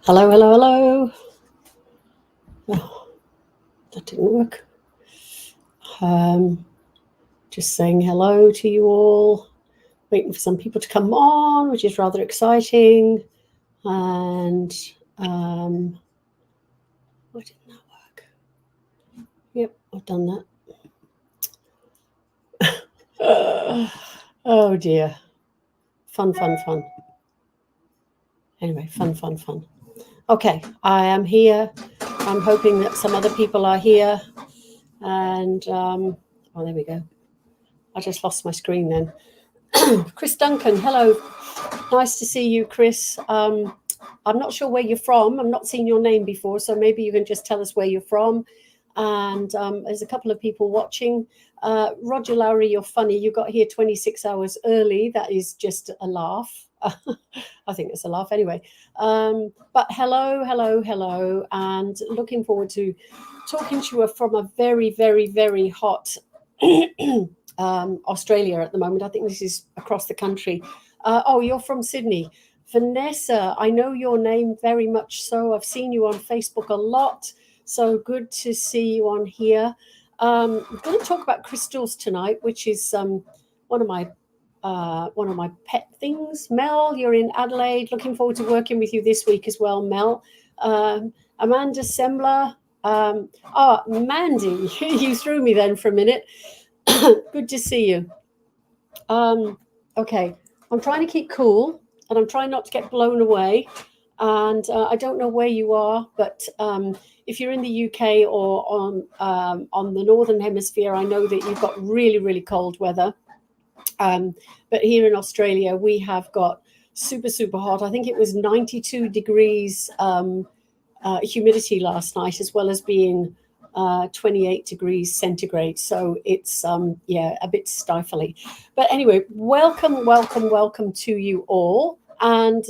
Hello, hello, hello. Oh, that didn't work. Just saying hello to you all. Waiting for some people to come on, which is rather exciting. And why didn't that work? Yep, I've done that. Oh dear. Fun. Anyway, fun. Okay, I am here. I'm hoping that some other people are here. And oh, there we go. I just lost my screen then. Chris Duncan, hello. Nice to see you, Chris. I'm not sure where you're from. I've not seen your name before, so maybe you can just tell us where you're from. And there's a couple of people watching. Roger Lowry, you're funny. You got here 26 hours early. That is just a laugh. I think it's a laugh anyway. But hello. And looking forward to talking to you from a very hot Australia at the moment. I think this is across the country. Oh, you're from Sydney. Vanessa, I know your name very much so. I've seen you on Facebook a lot. So good to see you on here. We're going to talk about crystals tonight, which is one of my pet things. Mel, you're in Adelaide. Looking forward to working with you this week as well, Mel. Amanda Sembler. Mandy, you threw me then for a minute. Good to see you. Okay, I'm trying to keep cool and I'm trying not to get blown away. And I don't know where you are, but if you're in the UK or on the Northern Hemisphere, I know that you've got really cold weather. But here in Australia, we have got super hot. I think it was 92 degrees humidity last night, as well as being 28 degrees centigrade. So it's, a bit stifling. But anyway, welcome to you all. And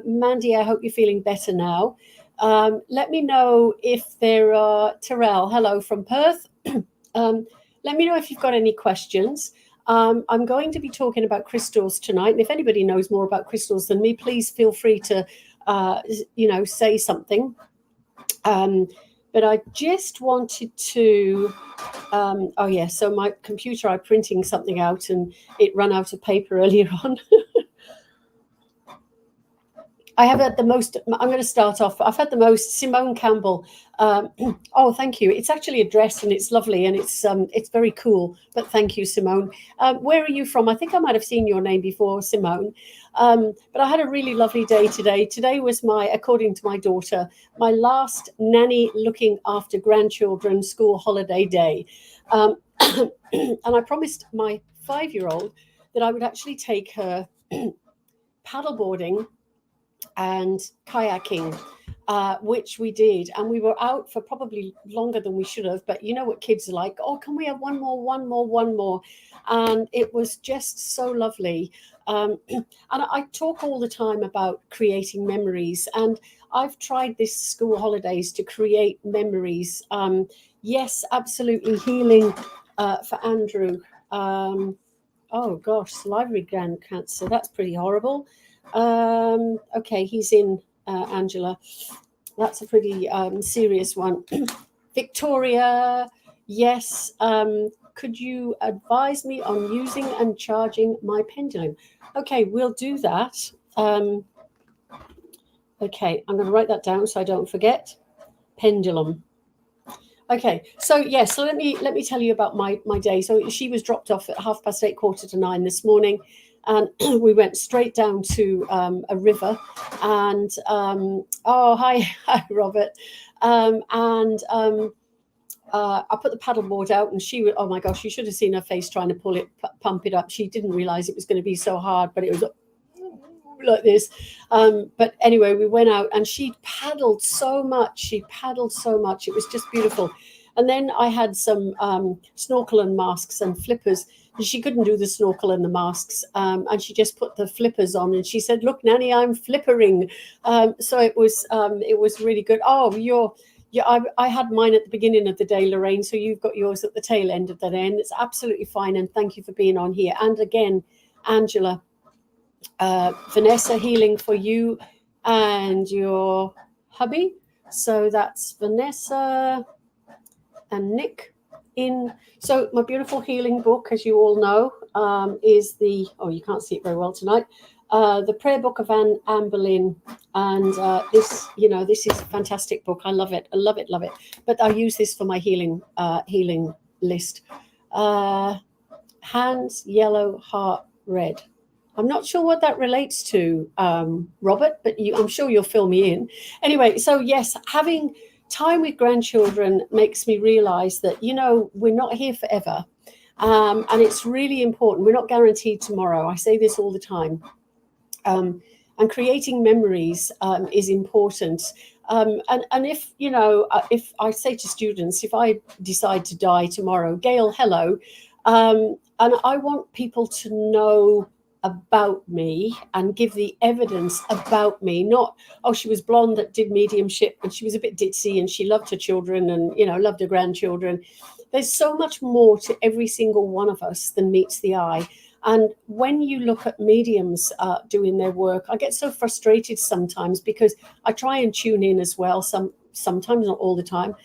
Mandy, I hope you're feeling better now. Let me know if there are, Terrell, hello from Perth. Let me know if you've got any questions. I'm going to be talking about crystals tonight. And if anybody knows more about crystals than me, please feel free to, say something. But I just wanted to, so my computer, I'm printing something out and it ran out of paper earlier on. I have had the most, I'm going to start off, I've had the most, Simone Campbell. Oh, thank you. It's actually a dress and it's lovely and it's very cool. But thank you, Simone. Where are you from? I think I might have seen your name before, Simone. But I had a really lovely day today. Today was according to my daughter, my last nanny looking after grandchildren school holiday day. And I promised my 5-year-old that I would actually take her paddleboarding and kayaking, which we did. And we were out for probably longer than we should have. But you know what kids are like? Oh, can we have one more? And it was just so lovely. And I talk all the time about creating memories. And I've tried this school holidays to create memories. Yes, absolutely healing for Andrew. Oh, gosh, salivary gland cancer. That's pretty horrible. Okay, he's in, Angela. That's a pretty serious one. Victoria, yes. Could you advise me on using and charging my pendulum? Okay, we'll do that. Okay, I'm going to write that down so I don't forget. Pendulum. Okay, so let me tell you about my day. So she was dropped off at 8:30, 8:45 this morning. And we went straight down to a river. And hi, Robert. I put the paddleboard out, and she, oh my gosh, you should have seen her face trying to pump it up. She didn't realize it was going to be so hard, but it was like this. But anyway, we went out, and she paddled so much. It was just beautiful. And then I had some snorkel and masks and flippers. She couldn't do the snorkel and the masks, and she just put the flippers on. And she said, "Look, Nanny, I'm flippering." So it was really good. Oh, I had mine at the beginning of the day, Lorraine. So you've got yours at the tail end of the day, and it's absolutely fine. And thank you for being on here. And again, Angela, Vanessa, healing for you and your hubby. So that's Vanessa and Nick in. So my beautiful healing book, as you all know, is the, oh, you can't see it very well tonight, the prayer book of Anne Boleyn. And this is a fantastic book. I love it. I love it, love it. But I use this for my healing list. Hands, yellow, heart, red. I'm not sure what that relates to, Robert, but I'm sure you'll fill me in. Anyway, so yes, having time with grandchildren makes me realize that, we're not here forever. And it's really important. We're not guaranteed tomorrow. I say this all the time. And creating memories is important. And if I say to students, if I decide to die tomorrow, Gail, hello. And I want people to know about me and give the evidence about me, not, oh, she was blonde that did mediumship and she was a bit ditzy and she loved her children and, loved her grandchildren. There's so much more to every single one of us than meets the eye. And when you look at mediums doing their work, I get so frustrated sometimes because I try and tune in as well, sometimes, not all the time.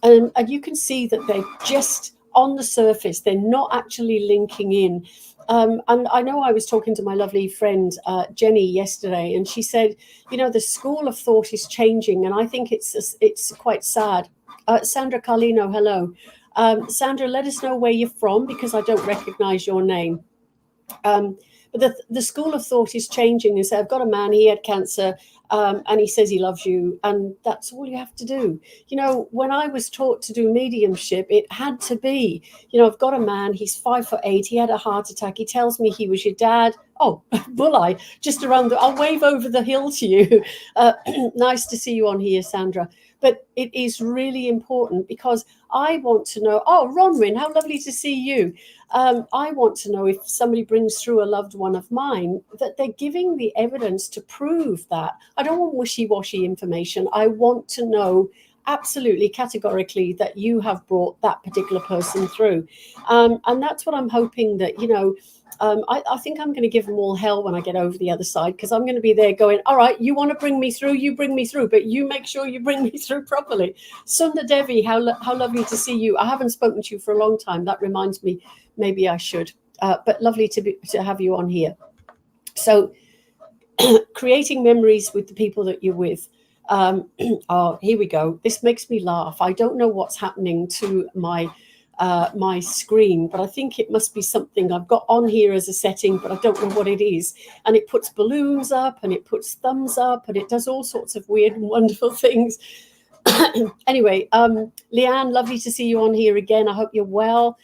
And you can see that they're just on the surface. They're not actually linking in. And I know I was talking to my lovely friend, Jenny, yesterday, and she said, the school of thought is changing. And I think it's quite sad. Sandra Carlino, hello. Sandra, let us know where you're from because I don't recognize your name. But the school of thought is changing. And so I've got a man, he had cancer, and he says he loves you. And that's all you have to do. When I was taught to do mediumship, it had to be, I've got a man, he's 5'8", he had a heart attack. He tells me he was your dad. Oh, Bulleye, just around I'll wave over the hill to you. Nice to see you on here, Sandra. But it is really important because I want to know, oh, Ronwin, how lovely to see you. I want to know if somebody brings through a loved one of mine, that they're giving the evidence to prove that. I don't want wishy-washy information. I want to know absolutely categorically that you have brought that particular person through. And that's what I'm hoping that, I think I'm going to give them all hell when I get over the other side, because I'm going to be there going, all right, you want to bring me through, you bring me through, but you make sure you bring me through properly. Sunda Devi, how lovely to see you. I haven't spoken to you for a long time. That reminds me, maybe I should, but lovely to have you on here. So creating memories with the people that you're with. Oh, here we go. This makes me laugh. I don't know what's happening to my screen, but I think it must be something I've got on here as a setting, but I don't know what it is. And it puts balloons up and it puts thumbs up and it does all sorts of weird and wonderful things. Anyway, Leanne, lovely to see you on here again. I hope you're well.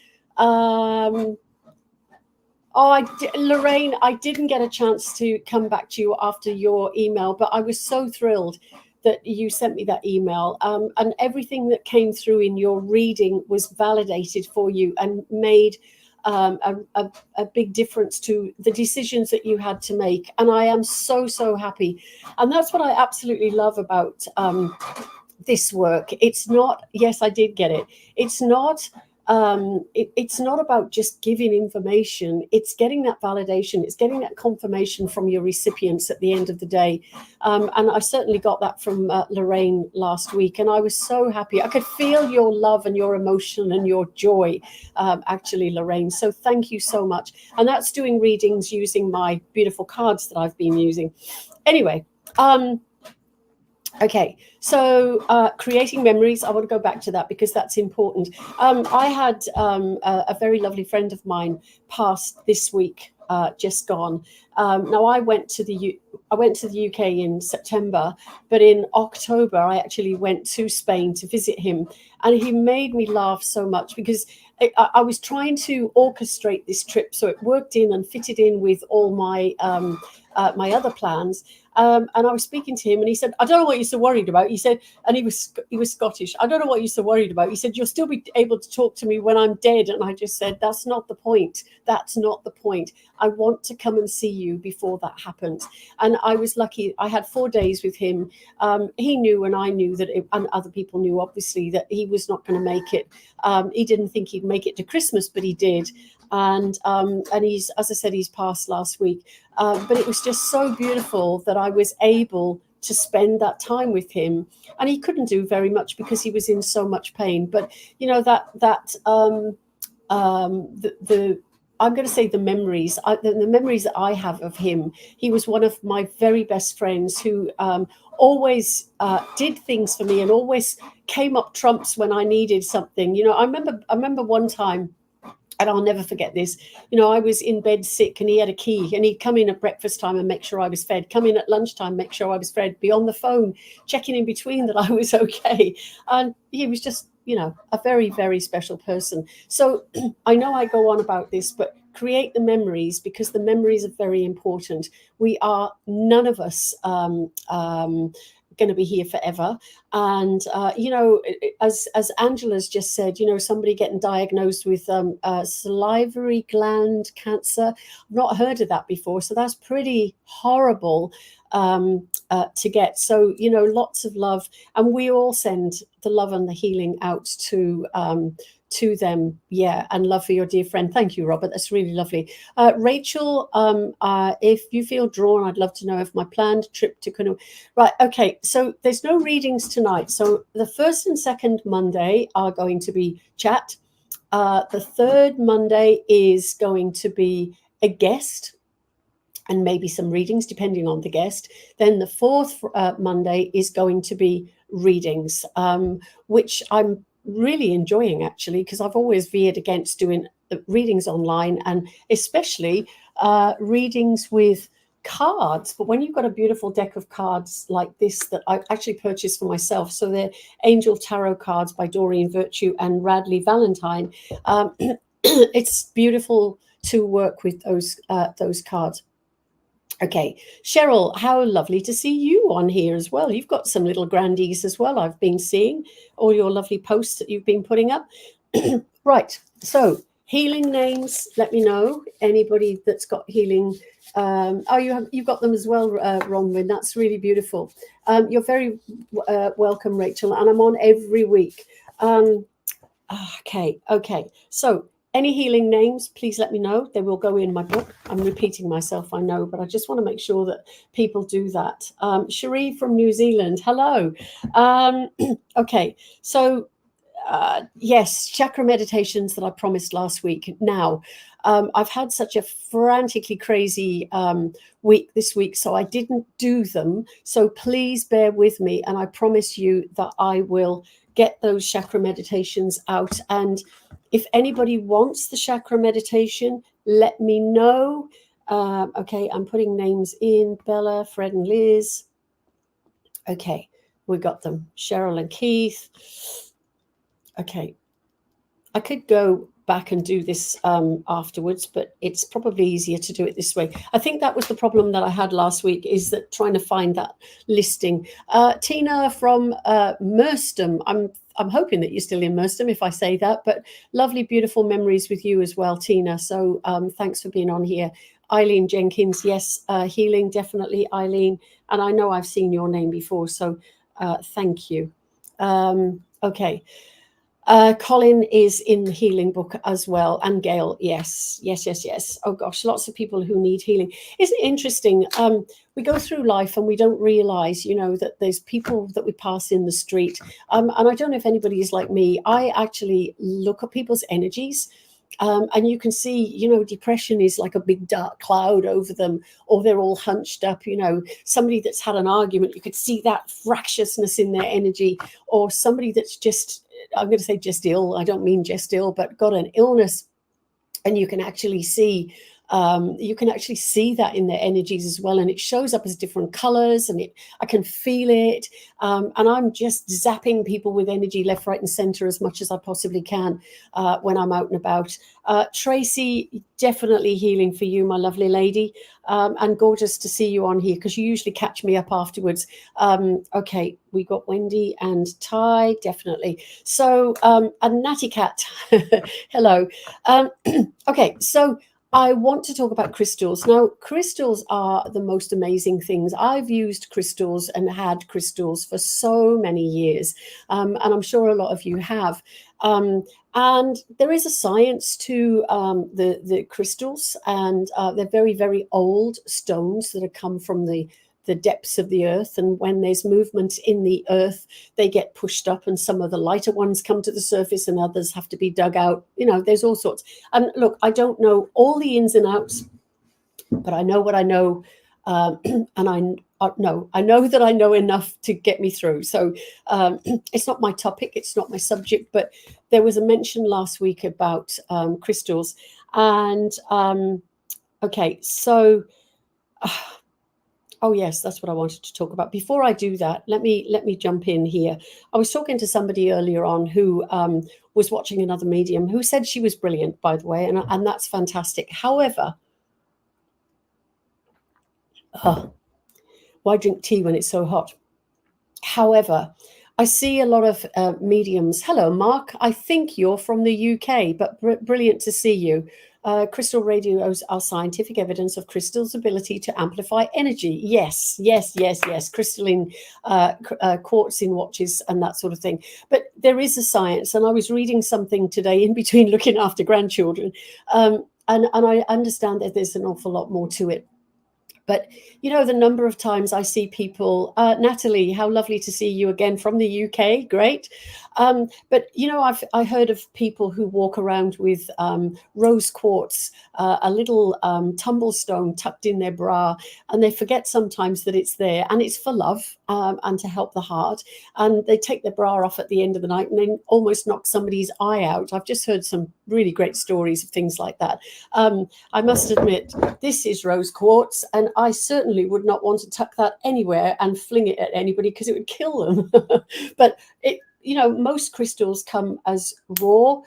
Lorraine, I didn't get a chance to come back to you after your email, but I was so thrilled that you sent me that email, and everything that came through in your reading was validated for you and made a big difference to the decisions that you had to make. And I am so, so happy. And that's what I absolutely love about this work. It's not, yes, I did get it. It's not it's not about just giving information. It's getting that validation. It's getting that confirmation from your recipients at the end of the day. And I certainly got that from Lorraine last week. And I was so happy. I could feel your love and your emotion and your joy, actually, Lorraine. So thank you so much. And that's doing readings using my beautiful cards that I've been using. Anyway, okay, so creating memories, I want to go back to that because that's important. I had a very lovely friend of mine pass this week, just gone. Now I went to the UK in September, but in October I actually went to Spain to visit him, and he made me laugh so much because I was trying to orchestrate this trip so it worked in and fitted in with all my my other plans. And I was speaking to him and he said, I don't know what you're so worried about. He said, and he was Scottish. I don't know what you're so worried about. He said, you'll still be able to talk to me when I'm dead. And I just said, that's not the point. That's not the point. I want to come and see you before that happens. And I was lucky. I had 4 days with him. He knew, and I knew that, and other people knew, obviously, that he was not going to make it. He didn't think he'd make it to Christmas, but he did. And he's, as I said, he's passed last week. But it was just so beautiful that I was able to spend that time with him. And he couldn't do very much because he was in so much pain. But you know, the I'm going to say the memories, the memories that I have of him. He was one of my very best friends who always did things for me and always came up trumps when I needed something. You know, I remember one time, and I'll never forget this. You know, I was in bed sick and he had a key, and he'd come in at breakfast time and make sure I was fed, come in at lunchtime, make sure I was fed, be on the phone, checking in between that I was okay. And he was just, you know, a very, very special person. So I know I go on about this, but create the memories, because the memories are very important. We are none of us going to be here forever. And you know, as Angela's just said, you know, somebody getting diagnosed with salivary gland cancer. I've not heard of that before, so that's pretty horrible to get. So, you know, lots of love, and we all send the love and the healing out to them. Yeah, and love for your dear friend. Thank you, Robert. That's really lovely. Rachel, if you feel drawn, I'd love to know if my planned trip to Kanu. Right, okay, so there's no readings tonight. So the first and second Monday are going to be chat. The third Monday is going to be a guest and maybe some readings depending on the guest. Then the fourth Monday is going to be readings, which I'm really enjoying, actually, because I've always veered against doing readings online, and especially readings with cards. But when you've got a beautiful deck of cards like this that I actually purchased for myself, so they're Angel Tarot cards by Doreen Virtue and Radley Valentine, it's beautiful to work with those cards. Okay, Cheryl, how lovely to see you on here as well. You've got some little grandies as well. I've been seeing all your lovely posts that you've been putting up. Right, so healing names, let me know. Anybody that's got healing. Oh, you've got them as well, Ronwin. That's really beautiful. You're very welcome, Rachel, and I'm on every week. Okay. So any healing names, please let me know. They will go in my book. I'm repeating myself, I know, but I just want to make sure that people do that. Cherie from New Zealand, hello. Okay, so yes, chakra meditations that I promised last week. Now, I've had such a frantically crazy week this week, so I didn't do them. So please bear with me, and I promise you that I will get those chakra meditations out. And if anybody wants the chakra meditation, let me know. Okay, I'm putting names in. Bella, Fred and Liz. Okay, we got them. Cheryl and Keith. Okay, I could go back and do this afterwards, but it's probably easier to do it this way. I think that was the problem that I had last week, is that trying to find that listing. Tina from Merstham, I'm hoping that you're still in Merstham if I say that, but lovely, beautiful memories with you as well, Tina. So thanks for being on here. Eileen Jenkins, yes, healing, definitely, Eileen. And I know I've seen your name before, so thank you. Okay. Colin is in the healing book as well, and Gail, yes. Oh gosh, lots of people who need healing. Isn't it interesting? We go through life and we don't realize, you know, that there's people that we pass in the street. And I don't know if anybody is like me. I actually look at people's energies. And you can see, you know, depression is like a big dark cloud over them, or they're all hunched up. You know, somebody that's had an argument, you could see that fractiousness in their energy, or somebody that's just, I'm going to say just ill. I don't mean just ill, but got an illness, and you can actually see that in their energies as well, and it shows up as different colors, and I can feel it, and I'm just zapping people with energy left, right and center as much as I possibly can when I'm out and about. Tracy, definitely healing for you, my lovely lady, and gorgeous to see you on here, because you usually catch me up afterwards. Okay, we got Wendy and Ty, definitely. So a Natty Cat, hello. Okay, so I want to talk about crystals. Now, crystals are the most amazing things. I've used crystals and had crystals for so many years, and I'm sure a lot of you have. And there is a science to the crystals, and they're very, very old stones that have come from the the depths of the earth, and when there's movement in the earth, they get pushed up, and some of the lighter ones come to the surface and others have to be dug out. There's all sorts. And look, I don't know all the ins and outs, but I know what I know, and I know that I know enough to get me through. So it's not my topic, it's not my subject, but there was a mention last week about crystals, and okay, so oh yes, that's what I wanted to talk about. Before I do that, let me jump in here. I was talking to somebody earlier on who was watching another medium who said she was brilliant, by the way, and that's fantastic. However, why drink tea when it's so hot? However, I see a lot of mediums. Hello, Mark. I think you're from the UK, but brilliant to see you. Crystal radios are scientific evidence of crystal's ability to amplify energy. Yes. Crystalline quartz in watches and that sort of thing. But there is a science, and I was reading something today in between looking after grandchildren, and I understand that there's an awful lot more to it. But, the number of times I see people, Natalie, how lovely to see you again from the UK. Great. But, I heard of people who walk around with rose quartz, a little tumble stone tucked in their bra, and they forget sometimes that it's there, and it's for love and to help the heart. And they take their bra off at the end of the night and then almost knock somebody's eye out. I've just heard some really great stories of things like that. I must admit, this is rose quartz, and I certainly would not want to tuck that anywhere and fling it at anybody because it would kill them. But most crystals come as raw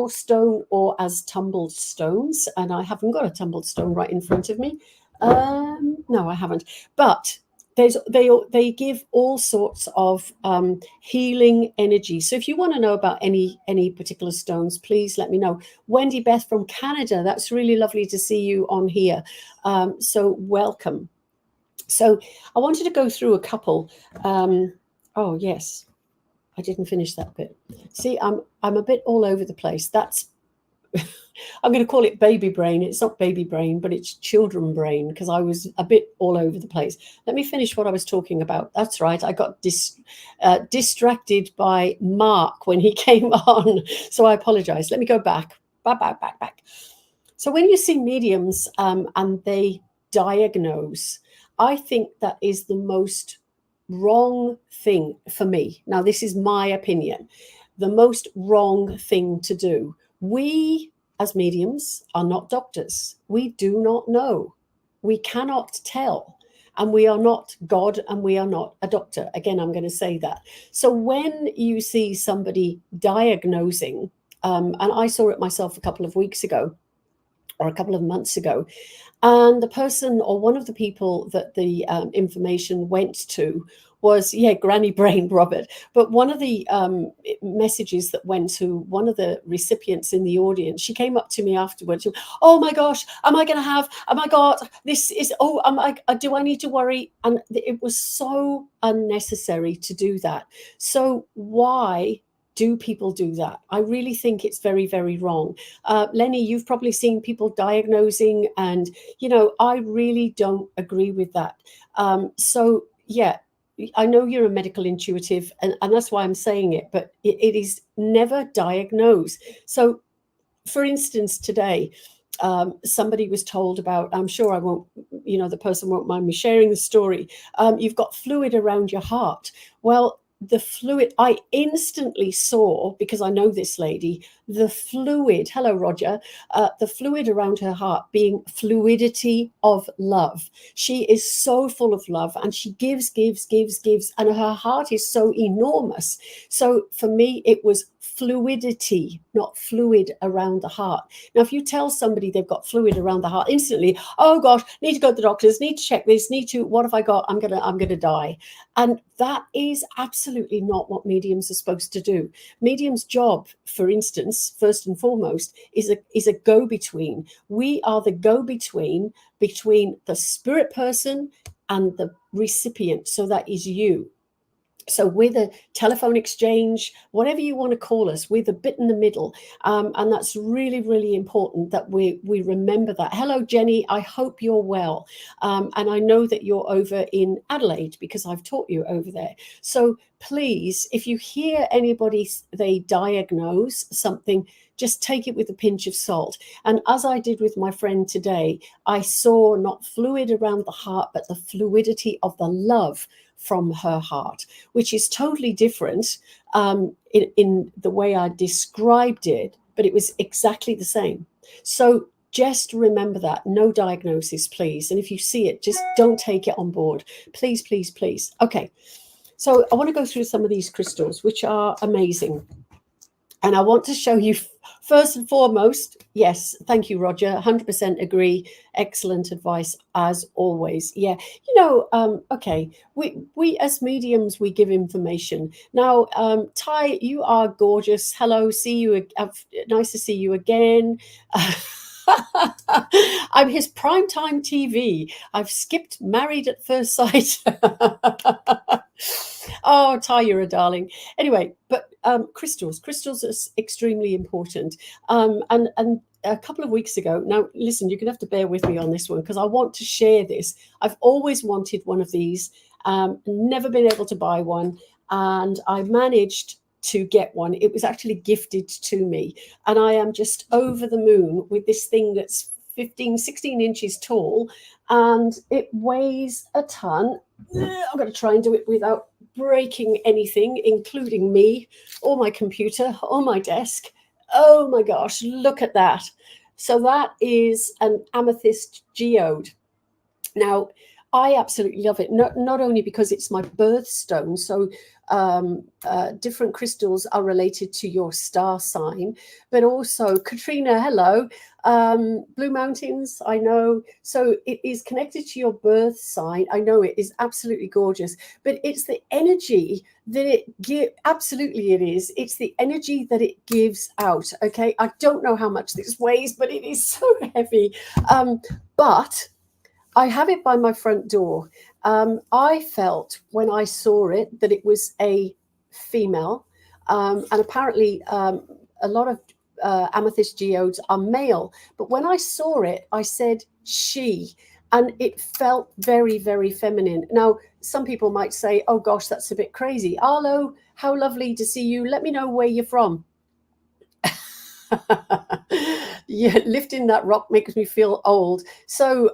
stone or as tumbled stones, and I haven't got a tumbled stone right in front of me. No, I haven't. But they give all sorts of healing energy. So if you want to know about any particular stones, please let me know. Wendy Beth from Canada, that's really lovely to see you on here. So welcome. So I wanted to go through a couple. Oh yes, I didn't finish that bit. See, I'm a bit all over the place. That's I'm going to call it baby brain. It's not baby brain, but it's children brain, because I was a bit all over the place. Let me finish what I was talking about. That's right. I got distracted by Mark when he came on. So I apologize. Let me go back. Back. So when you see mediums and they diagnose, I think that is the most wrong thing for me. Now, this is my opinion. The most wrong thing to do. We, as mediums, are not doctors. We do not know. We cannot tell. And we are not God, and we are not a doctor. Again, I'm going to say that. So when you see somebody diagnosing, and I saw it myself a couple of weeks ago, or a couple of months ago, and the person or one of the people that the information went to was, granny brain, Robert. But one of the messages that went to one of the recipients in the audience, she came up to me afterwards. Oh my gosh, oh my God, this is, do I need to worry? And it was so unnecessary to do that. So why do people do that? I really think it's very, very wrong. Lenny, you've probably seen people diagnosing, and, I really don't agree with that. I know you're a medical intuitive, and that's why I'm saying it, but it is never diagnosed. So, for instance, today, somebody was told about, I'm sure I won't, the person won't mind me sharing the story. You've got fluid around your heart. Well, the fluid, I instantly saw, because I know this lady, the fluid, hello, Roger, the fluid around her heart being fluidity of love. She is so full of love, and she gives, and her heart is so enormous. So for me, it was fluidity, not fluid around the heart. Now, if you tell somebody they've got fluid around the heart, instantly, oh gosh, need to go to the doctors, need to check this, what have I got? I'm gonna die. And that is absolutely not what mediums are supposed to do. Medium's job, for instance, first and foremost, is a go-between. We are the go-between between the spirit person and the recipient. So that is you. So we're the telephone exchange, whatever you want to call us, we're the bit in the middle. And that's really, really important that we remember that. Hello, Jenny. I hope you're well. And I know that you're over in Adelaide because I've taught you over there. So please, if you hear anybody, they diagnose something, just take it with a pinch of salt. And as I did with my friend today, I saw not fluid around the heart, but the fluidity of the love from her heart, which is totally different in the way I described it, but it was exactly the same. So just remember that. No diagnosis, please. And if you see it, just don't take it on board. Please, please, please. Okay. So I want to go through some of these crystals, which are amazing. And I want to show you first and foremost, yes, thank you, Roger. 100% agree. Excellent advice as always. Yeah, okay. We as mediums, we give information. Now, Ty, you are gorgeous. Hello, see you. Nice to see you again. I'm his primetime TV. I've skipped Married at First Sight. Oh, Ty, you're a darling. Anyway, but crystals are extremely important. And a couple of weeks ago, now listen, you're going to have to bear with me on this one because I want to share this. I've always wanted one of these, never been able to buy one, and I managed to get one. It was actually gifted to me, and I am just over the moon with this thing that's 16 inches tall, and it weighs a ton. I'm going to try and do it without breaking anything, including me or my computer or my desk. Oh my gosh, look at that. So that is an amethyst geode. Now, I absolutely love it, not only because it's my birthstone, so different crystals are related to your star sign, but also, Katrina, hello, Blue Mountains, I know, so it is connected to your birth sign. I know it is absolutely gorgeous, but it's the energy that it gives, absolutely it is, it's the energy that it gives out, okay? I don't know how much this weighs, but it is so heavy, but I have it by my front door. I felt when I saw it that it was a female, and apparently a lot of amethyst geodes are male. But when I saw it, I said she, and it felt very, very feminine. Now, some people might say, "Oh gosh, that's a bit crazy." Arlo, how lovely to see you. Let me know where you're from. Yeah, lifting that rock makes me feel old. So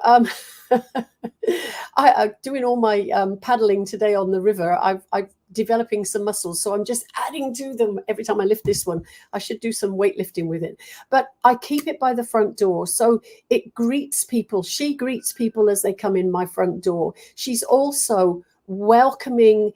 I doing all my paddling today on the river. I'm developing some muscles, so I'm just adding to them every time I lift this one. I should do some weightlifting with it, but I keep it by the front door, so it greets people. She greets people as they come in my front door. She's also welcoming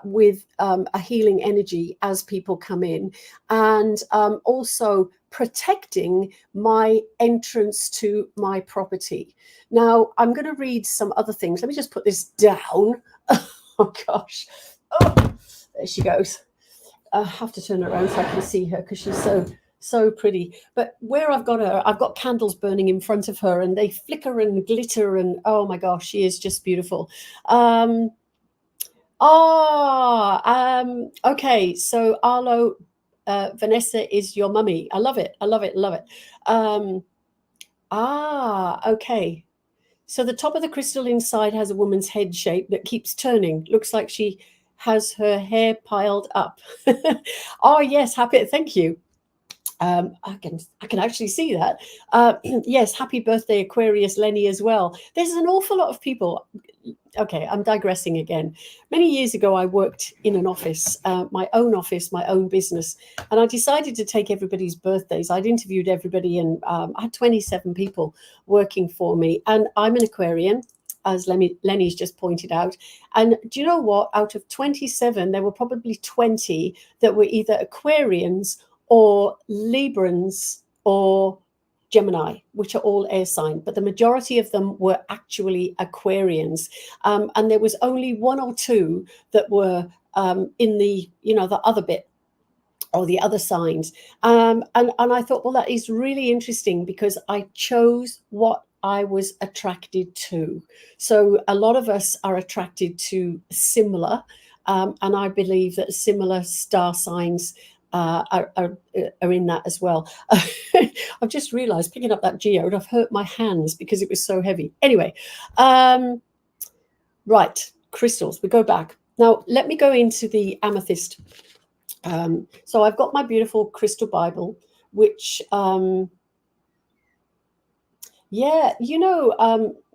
with a healing energy as people come in, and also protecting my entrance to my property. Now, I'm going to read some other things. Let me just put this down. Oh, gosh. Oh, there she goes. I have to turn her around so I can see her because she's so pretty. But where I've got her, I've got candles burning in front of her, and they flicker and glitter, and oh my gosh, she is just beautiful. Okay, so Arlo, Vanessa is your mummy. I love it. I love it. Love it. Okay. So the top of the crystal inside has a woman's head shape that keeps turning. Looks like she has her hair piled up. Oh yes, happy. Thank you. I can actually see that. Yes, happy birthday, Aquarius Lenny, as well. There's an awful lot of people. Okay, I'm digressing again. Many years ago, I worked in an office, my own business, and I decided to take everybody's birthdays. I'd interviewed everybody, and I had 27 people working for me. And I'm an Aquarian, as Lenny's just pointed out. And do you know what? Out of 27, there were probably 20 that were either Aquarians or Librans or Gemini, which are all air sign, but the majority of them were actually Aquarians. And there was only one or two that were in the other bit, or the other signs. And I thought, well, that is really interesting because I chose what I was attracted to. So a lot of us are attracted to similar. And I believe that similar star signs are in that as well. I've just realized picking up that geode, I've hurt my hands because it was so heavy. Anyway, right, crystals, we go back. Now, let me go into the amethyst. So I've got my beautiful crystal Bible, which, yeah,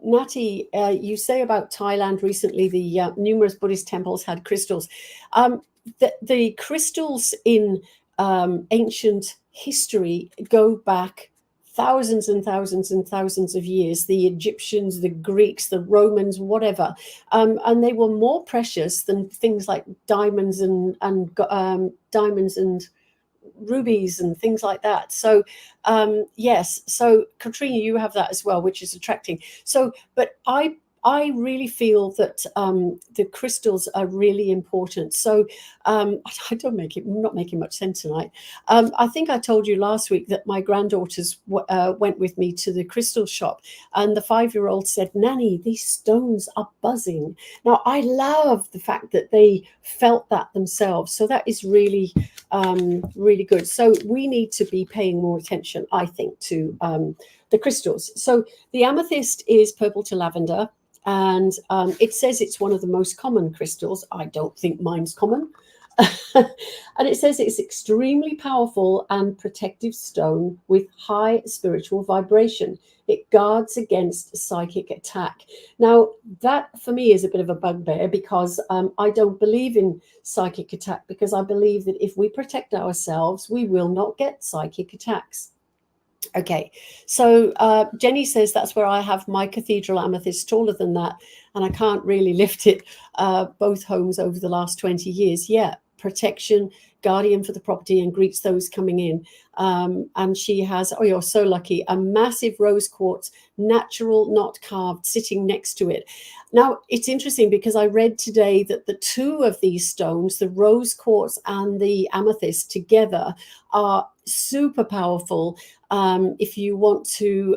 Natty, you say about Thailand recently, the numerous Buddhist temples had crystals. The crystals in ancient history go back thousands and thousands and thousands of years. The Egyptians, the Greeks, the Romans, whatever, and they were more precious than things like diamonds and diamonds and rubies and things like that. So yes, so Katrina, you have that as well, which is attracting. So but I really feel that the crystals are really important. So I'm not making much sense tonight. I think I told you last week that my granddaughters went with me to the crystal shop, and the 5-year-old said, "Nanny, these stones are buzzing." Now, I love the fact that they felt that themselves. So that is really, really good. So we need to be paying more attention, I think, to the crystals. So the amethyst is purple to lavender. And it says it's one of the most common crystals. I don't think mine's common. And it says it's extremely powerful and protective stone with high spiritual vibration. It guards against psychic attack. Now, that for me is a bit of a bugbear, because I don't believe in psychic attack, because I believe that if we protect ourselves, we will not get psychic attacks. Okay, so Jenny says that's where I have my cathedral amethyst, taller than that, and I can't really lift it. Both homes over the last 20 years. Yeah, protection, guardian for the property, and greets those coming in. And she has, oh, you're so lucky, a massive rose quartz, natural, not carved, sitting next to it. Now, it's interesting because I read today that the two of these stones, the rose quartz and the amethyst together, are super powerful. If you want to,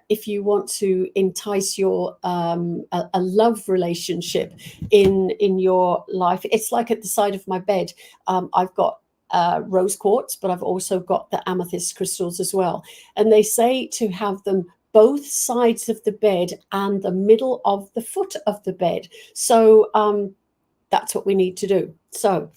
if you want to entice your a love relationship in your life, it's like at the side of my bed. I've got rose quartz, but I've also got the amethyst crystals as well. And they say to have them both sides of the bed and the middle of the foot of the bed. So that's what we need to do. So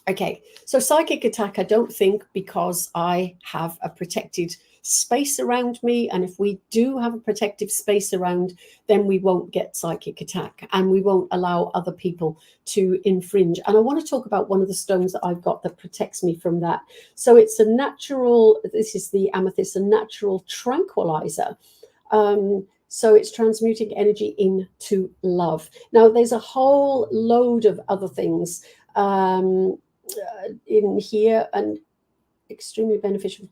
okay, so psychic attack, I don't think, because I have a protected space around me. And if we do have a protective space around, then we won't get psychic attack, and we won't allow other people to infringe. And I want to talk about one of the stones that I've got that protects me from that. So it's a natural, this is the amethyst, a natural tranquilizer. So it's transmuting energy into love. Now, there's a whole load of other things in here, and extremely beneficial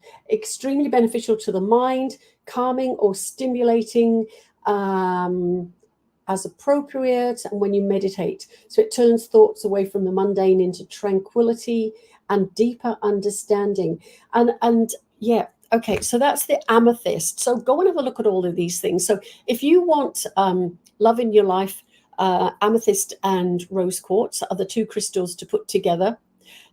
to the mind, calming or stimulating as appropriate, and when you meditate. So it turns thoughts away from the mundane into tranquility and deeper understanding. And yeah, okay, so that's the amethyst. So go and have a look at all of these things. So if you want love in your life, amethyst and rose quartz are the two crystals to put together.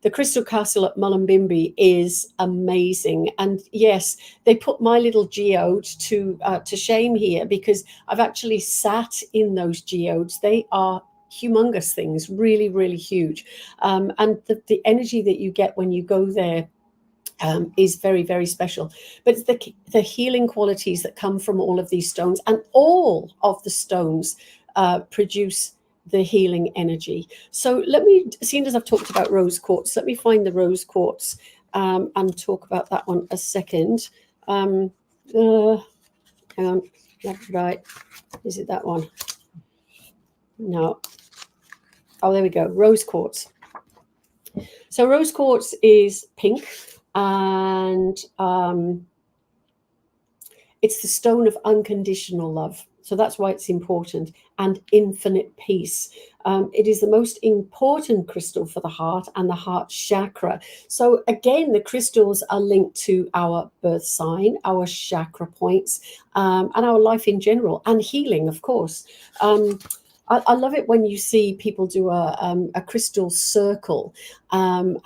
The Crystal Castle at Mullumbimby is amazing. And yes, they put my little geode to shame here, because I've actually sat in those geodes. They are humongous things, really, really huge. And the energy that you get when you go there is very, very special. But it's the healing qualities that come from all of these stones, and all of the stones produce the healing energy. So let me, seeing as I've talked about rose quartz, let me find the rose quartz and talk about that one a second. Hang on, right, is it that one? No. Oh, there we go, rose quartz. So rose quartz is pink, and it's the stone of unconditional love. So that's why it's important, and infinite peace. It is the most important crystal for the heart and the heart chakra. So again, the crystals are linked to our birth sign, our chakra points, and our life in general, and healing, of course. I love it when you see people do a crystal circle, and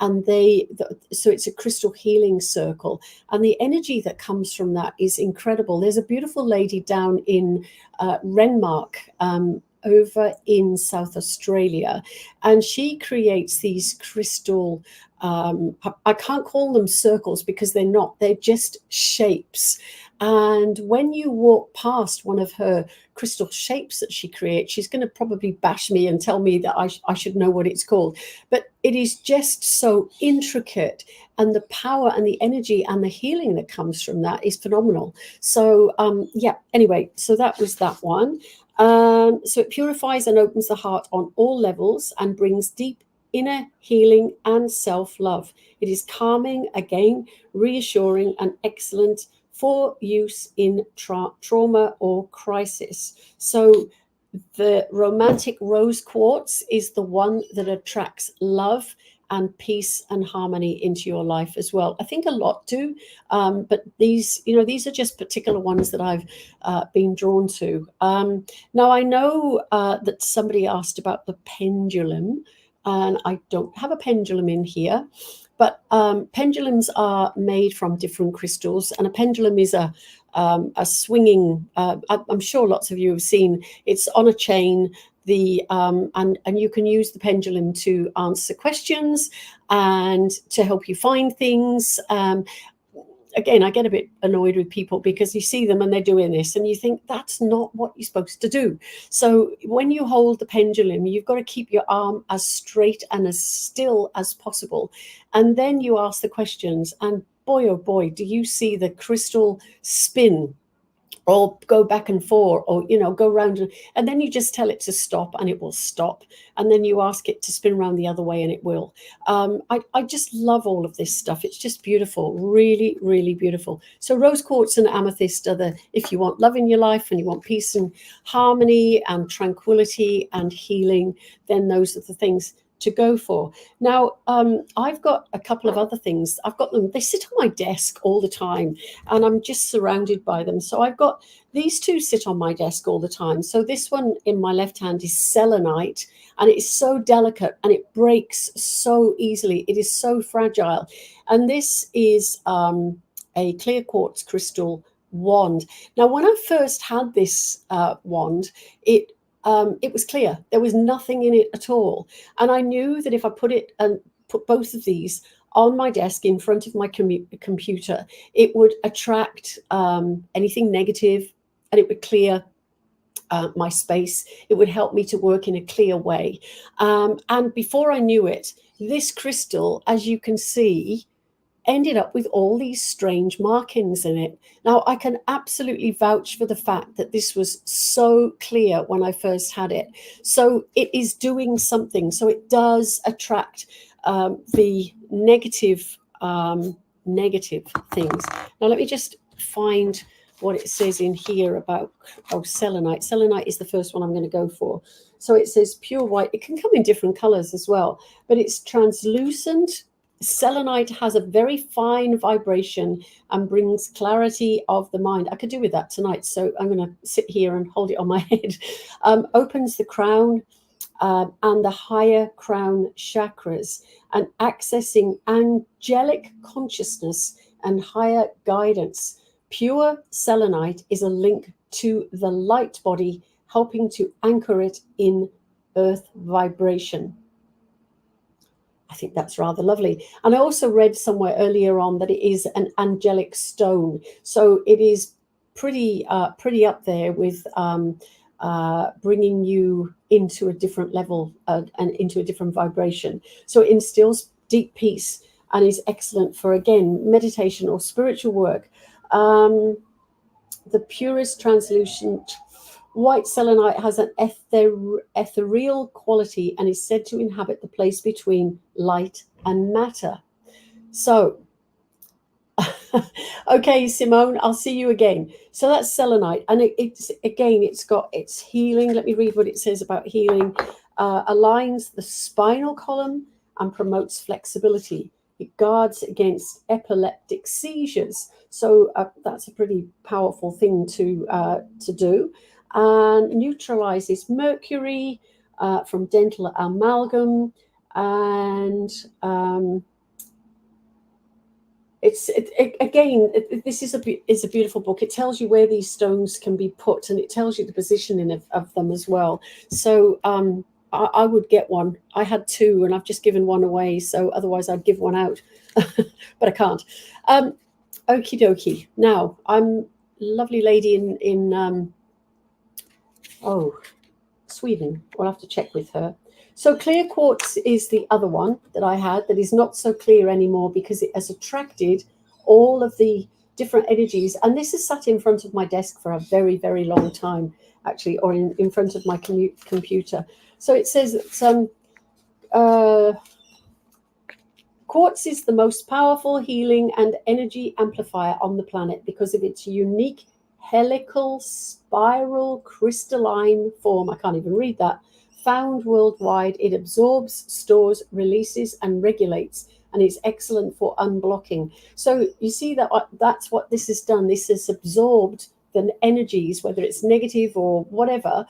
so it's a crystal healing circle, and the energy that comes from that is incredible. There's a beautiful lady down in Renmark, over in South Australia, and she creates these crystal. I can't call them circles because they're not. They're just shapes. And when you walk past one of her crystal shapes that she creates, she's going to probably bash me and tell me that I should know what it's called. But it is just so intricate, and the power and the energy and the healing that comes from that is phenomenal. So yeah, anyway, so that was that one. So it purifies and opens the heart on all levels and brings deep inner healing and self-love. It is calming, again, reassuring, and excellent for use in trauma or crisis. So the romantic rose quartz is the one that attracts love and peace and harmony into your life as well. I think a lot do, but these are just particular ones that I've been drawn to. Now I know that somebody asked about the pendulum, and I don't have a pendulum in here. But pendulums are made from different crystals, and a pendulum is a swinging. I'm sure lots of you have seen. It's on a chain. And you can use the pendulum to answer questions and to help you find things. Again, I get a bit annoyed with people because you see them and they're doing this and you think that's not what you're supposed to do. So when you hold the pendulum, you've got to keep your arm as straight and as still as possible. And then you ask the questions, and boy, oh boy, do you see the crystal spin or go back and forth, or go round, and then you just tell it to stop and it will stop, and then you ask it to spin around the other way and it will. I just love all of this stuff. It's just beautiful, really, really beautiful. So rose quartz and amethyst are if you want love in your life and you want peace and harmony and tranquility and healing, then those are the things to go for. Now, I've got a couple of other things. I've got them, they sit on my desk all the time, and I'm just surrounded by them. So I've got these two sit on my desk all the time. So this one in my left hand is selenite, and it is so delicate and it breaks so easily. It is so fragile. And this is a clear quartz crystal wand. Now, when I first had this wand, it was clear. There was nothing in it at all. And I knew that if I put both of these on my desk in front of my computer, it would attract anything negative, and it would clear my space. It would help me to work in a clear way. And before I knew it, this crystal, as you can see, ended up with all these strange markings in it. Now, I can absolutely vouch for the fact that this was so clear when I first had it. So it is doing something. So it does attract the negative things. Now, let me just find what it says in here about selenite. Selenite is the first one I'm going to go for. So it says pure white. It can come in different colors as well, but it's translucent. Selenite has a very fine vibration and brings clarity of the mind. I could do with that tonight, so I'm going to sit here and hold it on my head. Opens the crown and the higher crown chakras, and accessing angelic consciousness and higher guidance. Pure selenite is a link to the light body, helping to anchor it in earth vibration. I think that's rather lovely. And I also read somewhere earlier on that it is an angelic stone. So it is pretty up there with bringing you into a different level and into a different vibration. So it instills deep peace and is excellent for, again, meditation or spiritual work. The purest translucent white selenite has an ethereal quality and is said to inhabit the place between light and matter. So, okay, Simone, I'll see you again. So that's selenite, and it's healing. Let me read what it says about healing. Aligns the spinal column and promotes flexibility. It guards against epileptic seizures. So that's a pretty powerful thing to do. and neutralizes mercury from dental amalgam. And this is a beautiful book. It tells you where these stones can be put, and it tells you the positioning of them as well. So I would get one. I had two, and I've just given one away. So otherwise, I'd give one out, but I can't. Okie dokie. Now, I'm lovely lady in Sweden. We'll have to check with her. So clear quartz is the other one that I had that is not so clear anymore because it has attracted all of the different energies. And this has sat in front of my desk for a very, very long time, actually, or in front of my computer. So it says that quartz is the most powerful healing and energy amplifier on the planet because of its unique helical spiral crystalline form. I can't even read that. Found worldwide, it absorbs, stores, releases, and regulates, and it's excellent for unblocking. So you see that's what this has done. This has absorbed the energies, whether it's negative or whatever,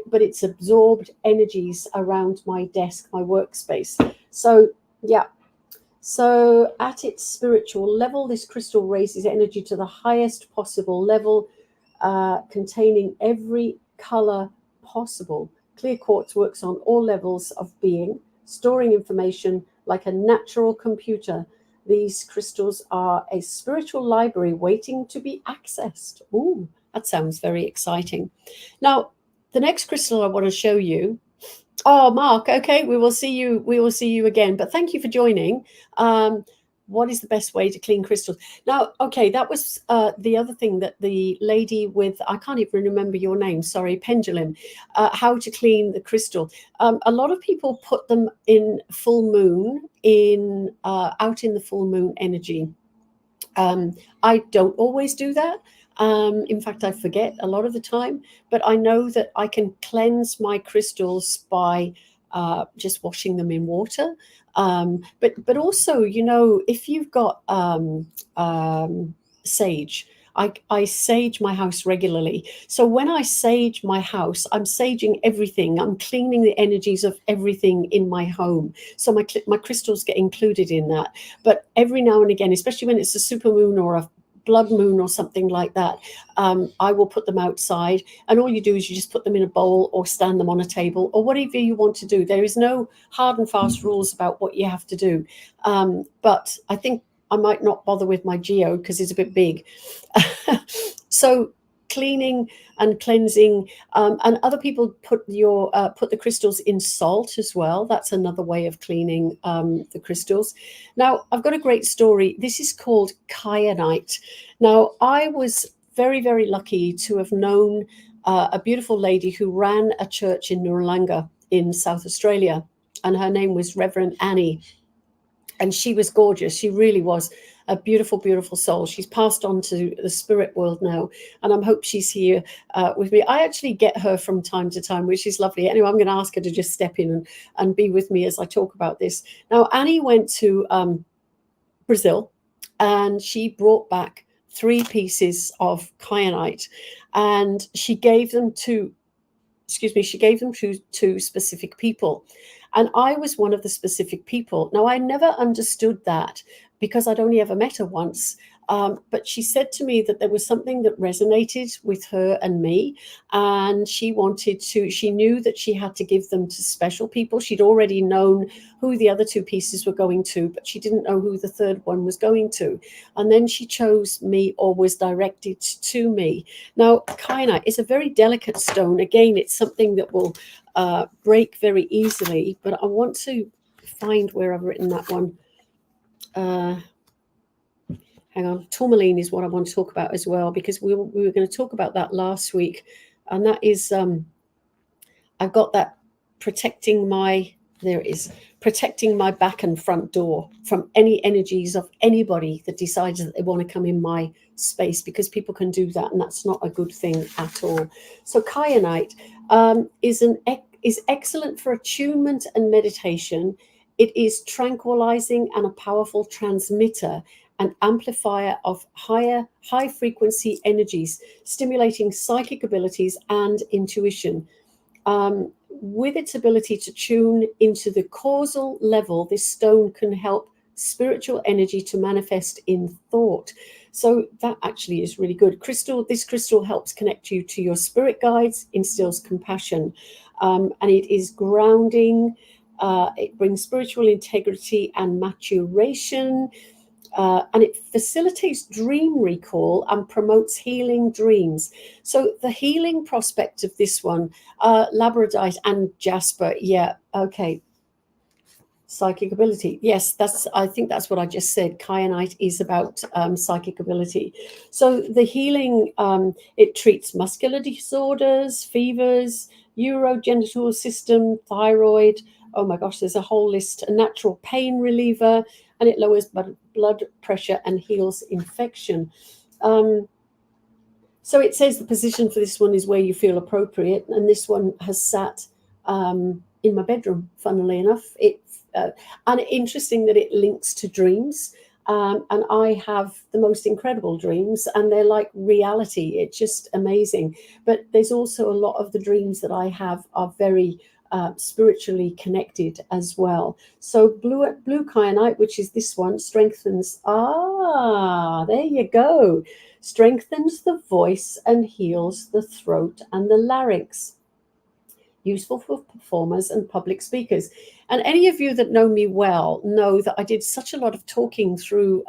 but it's absorbed energies around my desk, my workspace. So yeah. So at its spiritual level, this crystal raises energy to the highest possible level, containing every color possible. Clear quartz works on all levels of being, storing information like a natural computer. These crystals are a spiritual library waiting to be accessed. Ooh, that sounds very exciting. Now, the next crystal I want to show you. Oh, Mark, okay, we will see you. We will see you again. But thank you for joining. What is the best way to clean crystals? Now, okay, that was the other thing that the lady with, I can't even remember your name, sorry, Pendulum, how to clean the crystal. A lot of people put them in full moon, out in the full moon energy. I don't always do that. In fact, I forget a lot of the time, but I know that I can cleanse my crystals by just washing them in water. But also, if you've got sage, I sage my house regularly. So when I sage my house, I'm saging everything. I'm cleaning the energies of everything in my home. So my crystals get included in that. But every now and again, especially when it's a supermoon or a blood moon or something like that, I will put them outside, and all you do is you just put them in a bowl or stand them on a table or whatever you want to do. There is no hard and fast rules about what you have to do, but I think I might not bother with my geo because it's a bit big. So cleaning and cleansing, and other people put the crystals in salt as well. That's another way of cleaning the crystals. Now, I've got a great story. This is called kyanite. Now, I was very, very lucky to have known a beautiful lady who ran a church in Noarlunga in South Australia, and her name was Reverend Annie. And she was gorgeous. She really was a beautiful, beautiful soul. She's passed on to the spirit world now, and I hope she's here with me. I actually get her from time to time, which is lovely. Anyway, I'm going to ask her to just step in and be with me as I talk about this. Now, Annie went to Brazil, and she brought back 3 pieces of kyanite, and she gave them to specific people. And I was one of the specific people. Now, I never understood that because I'd only ever met her once. But she said to me that there was something that resonated with her and me. And she knew that she had to give them to special people. She'd already known who the other 2 pieces were going to, but she didn't know who the third one was going to. And then she chose me, or was directed to me. Now, kyanite is a very delicate stone. Again, it's something that will break very easily, but I want to find where I've written that one. Hang on, tourmaline is what I want to talk about as well, because we were going to talk about that last week, and that is I've got that protecting my back and front door from any energies of anybody that decides that they want to come in my space, because people can do that, and that's not a good thing at all. So kyanite is excellent for attunement and meditation. It is tranquilizing and a powerful transmitter, an amplifier of high frequency energies, stimulating psychic abilities and intuition. With its ability to tune into the causal level, this stone can help spiritual energy to manifest in thought. So that actually is really good. This crystal helps connect you to your spirit guides, instills compassion, and it is grounding. It brings spiritual integrity and maturation. And it facilitates dream recall and promotes healing dreams. So the healing prospect of this one, labradorite and jasper, yeah, okay. Psychic ability, yes, I think that's what I just said. Kyanite is about psychic ability. So the healing, it treats muscular disorders, fevers, urogenital system, thyroid. Oh my gosh, there's a whole list. A natural pain reliever, and it lowers blood pressure and heals infection. So it says the position for this one is where you feel appropriate, and this one has sat in my bedroom, funnily enough. And interesting that it links to dreams. And I have the most incredible dreams, and they're like reality. It's just amazing. But there's also a lot of the dreams that I have are very spiritually connected as well. So blue kyanite, which is this one, strengthens. There you go. Strengthens the voice and heals the throat and the larynx. Useful for performers and public speakers. And any of you that know me well know that I did such a lot of talking through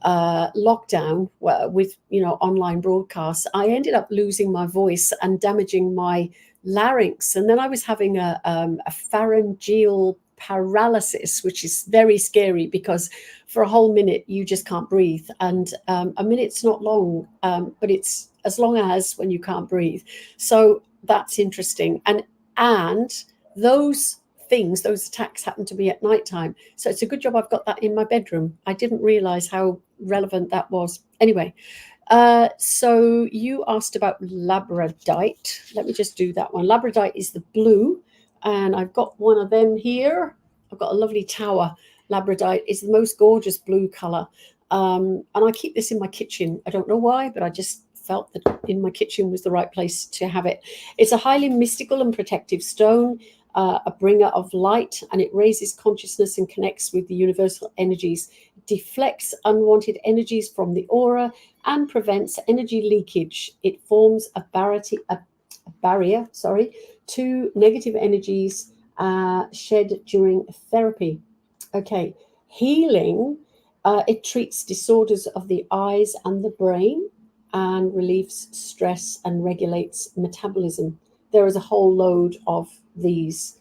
lockdown with online broadcasts. I ended up losing my voice and damaging my larynx, and then I was having a pharyngeal paralysis, which is very scary because for a whole minute you just can't breathe, and a minute's not long, but it's as long as when you can't breathe. So that's interesting, and those attacks happen to be at nighttime. So it's a good job I've got that in my bedroom. I didn't realize how relevant that was. Anyway, so you asked about labradorite. Let me just do that one. Labradorite is the blue, and I've got one of them here. I've got a lovely tower. Labradorite is the most gorgeous blue color. And I keep this in my kitchen. I don't know why, but I just felt that in my kitchen was the right place to have it. It's a highly mystical and protective stone, a bringer of light, and it raises consciousness and connects with the universal energies, deflects unwanted energies from the aura, and prevents energy leakage. It forms a barrier to negative energies shed during therapy. Okay, healing. It treats disorders of the eyes and the brain, and relieves stress and regulates metabolism. There is a whole load of these.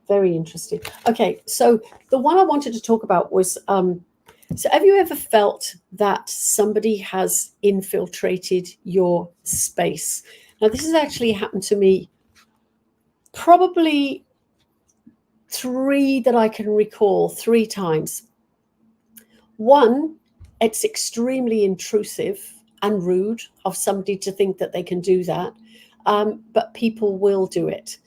Very interesting. Okay, so the one I wanted to talk about was, so have you ever felt that somebody has infiltrated your space? Now, this has actually happened to me probably three that I can recall, 3 times. One, it's extremely intrusive and rude of somebody to think that they can do that, but people will do it.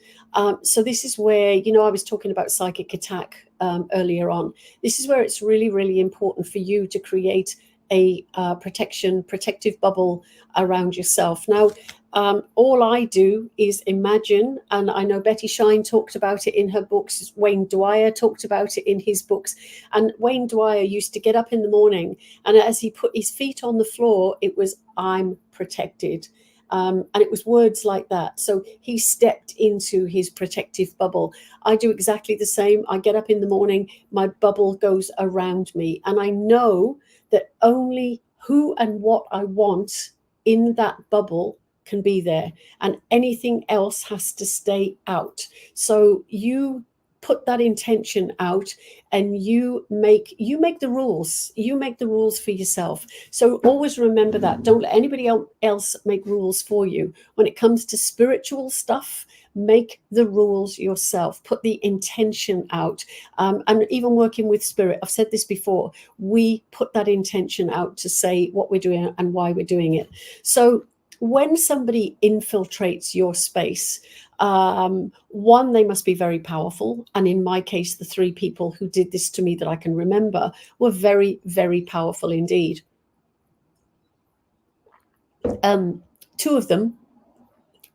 So this is where, I was talking about psychic attack earlier on. This is where it's really, really important for you to create a protective bubble around yourself. Now, all I do is imagine, and I know Betty Shine talked about it in her books. Wayne Dwyer talked about it in his books. And Wayne Dwyer used to get up in the morning, and as he put his feet on the floor, it was, "I'm protected." And it was words like that. So he stepped into his protective bubble. I do exactly the same. I get up in the morning, my bubble goes around me, and I know that only who and what I want in that bubble can be there, and anything else has to stay out. So you put that intention out, and you make the rules. You make the rules for yourself. So always remember that. Don't let anybody else make rules for you. When it comes to spiritual stuff, make the rules yourself. Put the intention out. And even working with spirit, I've said this before, we put that intention out to say what we're doing and why we're doing it. So when somebody infiltrates your space, one, they must be very powerful. And in my case, the 3 people who did this to me that I can remember were very, very powerful indeed. 2 of them,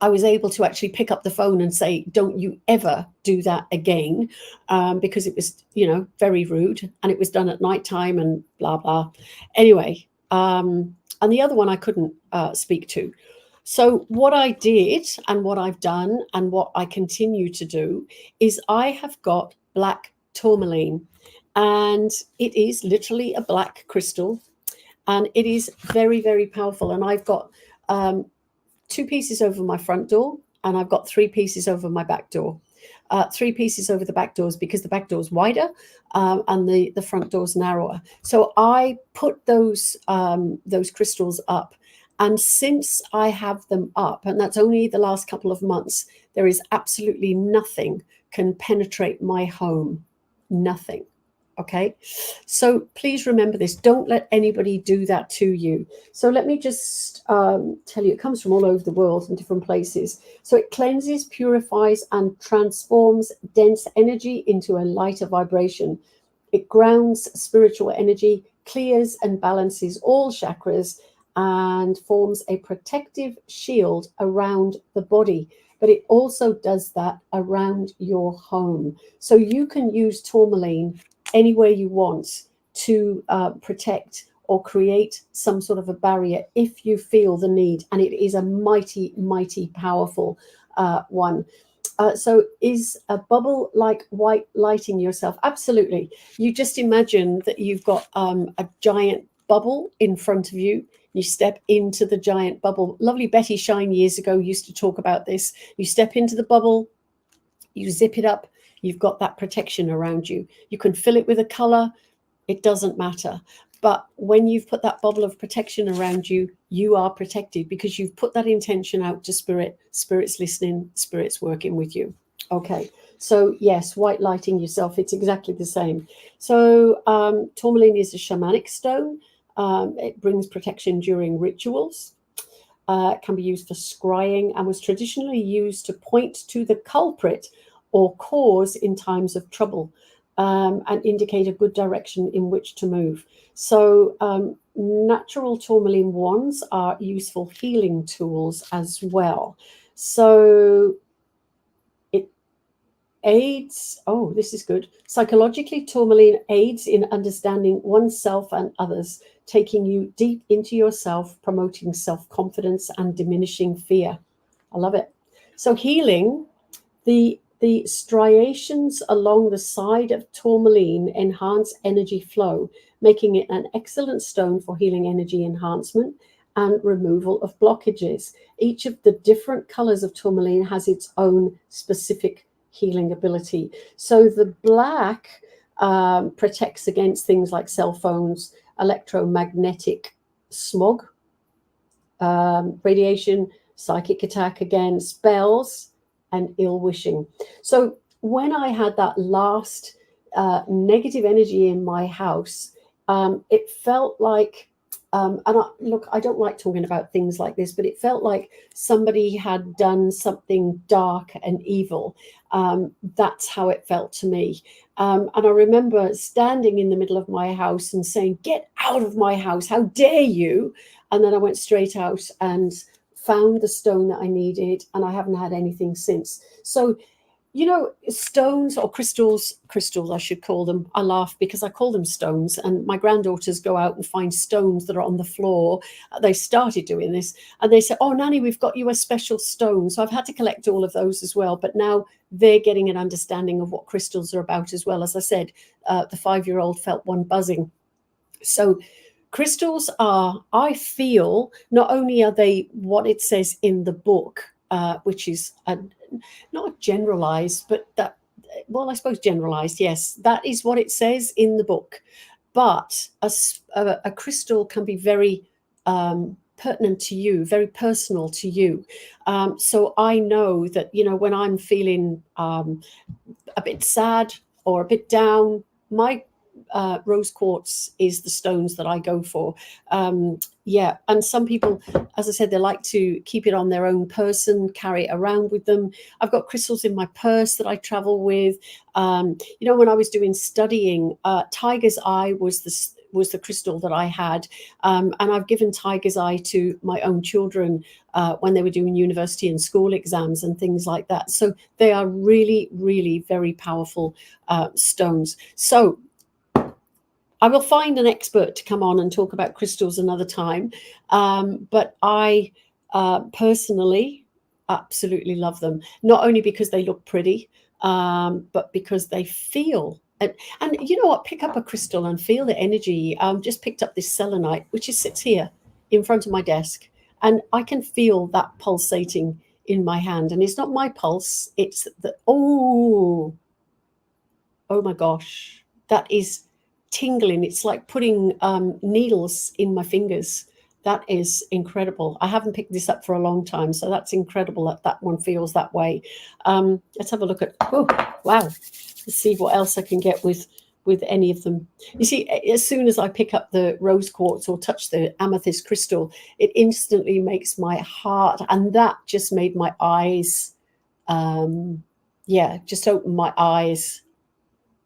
I was able to actually pick up the phone and say, don't you ever do that again, because it was, very rude, and it was done at nighttime and blah, blah. Anyway, and the other one I couldn't speak to. So what I did and what I've done and what I continue to do is I have got black tourmaline, and it is literally a black crystal, and it is very, very powerful. And I've got 2 pieces over my front door, and I've got 3 pieces over my back door. 3 pieces over the back doors because the back door is wider, and the front door is narrower. So I put those crystals up, and since I have them up, and that's only the last couple of months, there is absolutely nothing can penetrate my home. Nothing. Okay, so please remember this. Don't let anybody do that to you. So let me just tell you, it comes from all over the world in different places. So it cleanses, purifies, and transforms dense energy into a lighter vibration. It grounds spiritual energy, clears and balances all chakras, and forms a protective shield around the body. But it also does that around your home. So you can use tourmaline anywhere you want to protect or create some sort of a barrier if you feel the need. And it is a mighty, mighty powerful one. So is a bubble like white lighting yourself? Absolutely. You just imagine that you've got a giant bubble in front of you. You step into the giant bubble. Lovely Betty Shine years ago used to talk about this. You step into the bubble, you zip it up, you've got that protection around you. You can fill it with a color, it doesn't matter. But when you've put that bubble of protection around you, you are protected because you've put that intention out to spirit. Spirit's listening, spirit's working with you. Okay, so yes, white lighting yourself, it's exactly the same. So tourmaline is a shamanic stone. It brings protection during rituals. It can be used for scrying and was traditionally used to point to the culprit or cause in times of trouble, and indicate a good direction in which to move. So natural tourmaline wands are useful healing tools as well. So it aids, oh, this is good. Psychologically, tourmaline aids in understanding oneself and others, taking you deep into yourself, promoting self-confidence and diminishing fear. I love it. So healing, the striations along the side of tourmaline enhance energy flow, making it an excellent stone for healing energy enhancement and removal of blockages. Each of the different colors of tourmaline has its own specific healing ability. So the black protects against things like cell phones, electromagnetic smog, radiation, psychic attack again, spells, and ill wishing. So when I had that last negative energy in my house, it felt like, and I don't like talking about things like this, but it felt like somebody had done something dark and evil. That's how it felt to me. And I remember standing in the middle of my house and saying, "Get out of my house, how dare you?" And then I went straight out and found the stone that I needed, and I haven't had anything since. So, stones or crystals, I should call them. I laugh because I call them stones, and my granddaughters go out and find stones that are on the floor. They started doing this, and they say, "Oh, Nanny, we've got you a special stone." So I've had to collect all of those as well, but now they're getting an understanding of what crystals are about as well. As I said, the 5-year-old felt one buzzing. So crystals are, I feel, not only are they what it says in the book, which is not generalized, but that, well, I suppose generalized, yes, that is what it says in the book. But a crystal can be very pertinent to you, very personal to you. So I know that, when I'm feeling a bit sad or a bit down, my rose quartz is the stones that I go for. Yeah, and some people, as I said, they like to keep it on their own person, carry it around with them. I've got crystals in my purse that I travel with. You know, when I was doing studying, tiger's eye was the crystal that I had, and I've given tiger's eye to my own children when they were doing university and school exams and things like that. So they are really, really very powerful stones. So I will find an expert to come on and talk about crystals another time. But I personally absolutely love them, not only because they look pretty, but because they feel. And you know what? Pick up a crystal and feel the energy. Just picked up this selenite, which sits here in front of my desk, and I can feel that pulsating in my hand. And it's not my pulse; it's the oh my gosh, that is tingling. It's like putting needles in my fingers. That is incredible. I haven't picked this up for a long time, so that's incredible that that one feels that way. Let's have a look at, oh, wow. Let's see what else I can get with any of them. You see, as soon as I pick up the rose quartz or touch the amethyst crystal, it instantly makes my heart, and that just made my eyes, yeah, just open my eyes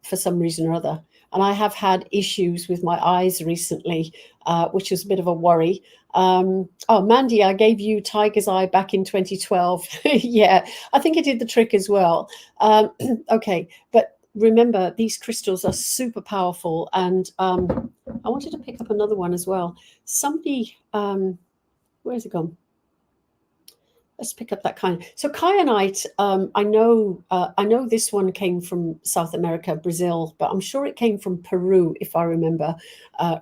for some reason or other. And I have had issues with my eyes recently, which was a bit of a worry. Oh, Mandy, I gave you tiger's eye back in 2012. Yeah, I think it did the trick as well. Okay, but remember, these crystals are super powerful. And I wanted to pick up another one as well. Somebody, where's it gone? Let's pick up that kind. So kyanite, I know this one came from South America, Brazil, but I'm sure it came from Peru, if I remember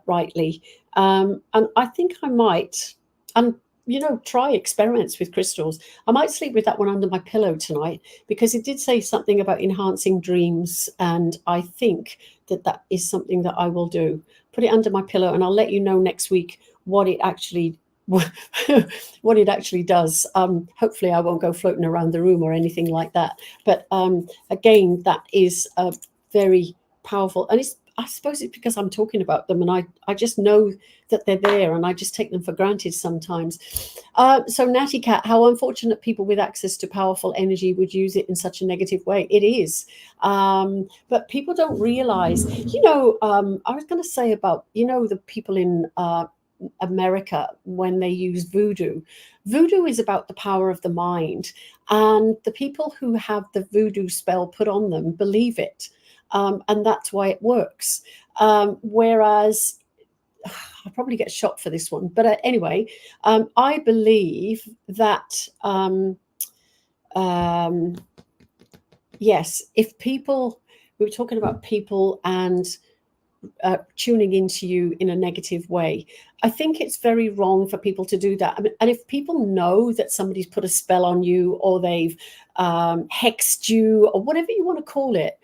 rightly. And I think I might, and you know, try experiments with crystals. I might sleep with that one under my pillow tonight because it did say something about enhancing dreams, and I think that that is something that I will do. Put it under my pillow, and I'll let you know next week what it actually what it actually does. Hopefully I won't go floating around the room or anything like that. But again, that is very powerful. And I suppose it's because I'm talking about them and I just know that they're there and I just take them for granted sometimes. So Natty Cat, how unfortunate people with access to powerful energy would use it in such a negative way. It is. But people don't realize, you know, I was going to say about, you know, the people in America when they use voodoo. Voodoo is about the power of the mind, and the people who have the voodoo spell put on them believe it, and that's why it works. Whereas I'll probably get shot for this one, but anyway, I believe that yes, if people, we were talking about people and tuning into you in a negative way. I think it's very wrong for people to do that. I mean, and if people know that somebody's put a spell on you or they've hexed you or whatever you want to call it,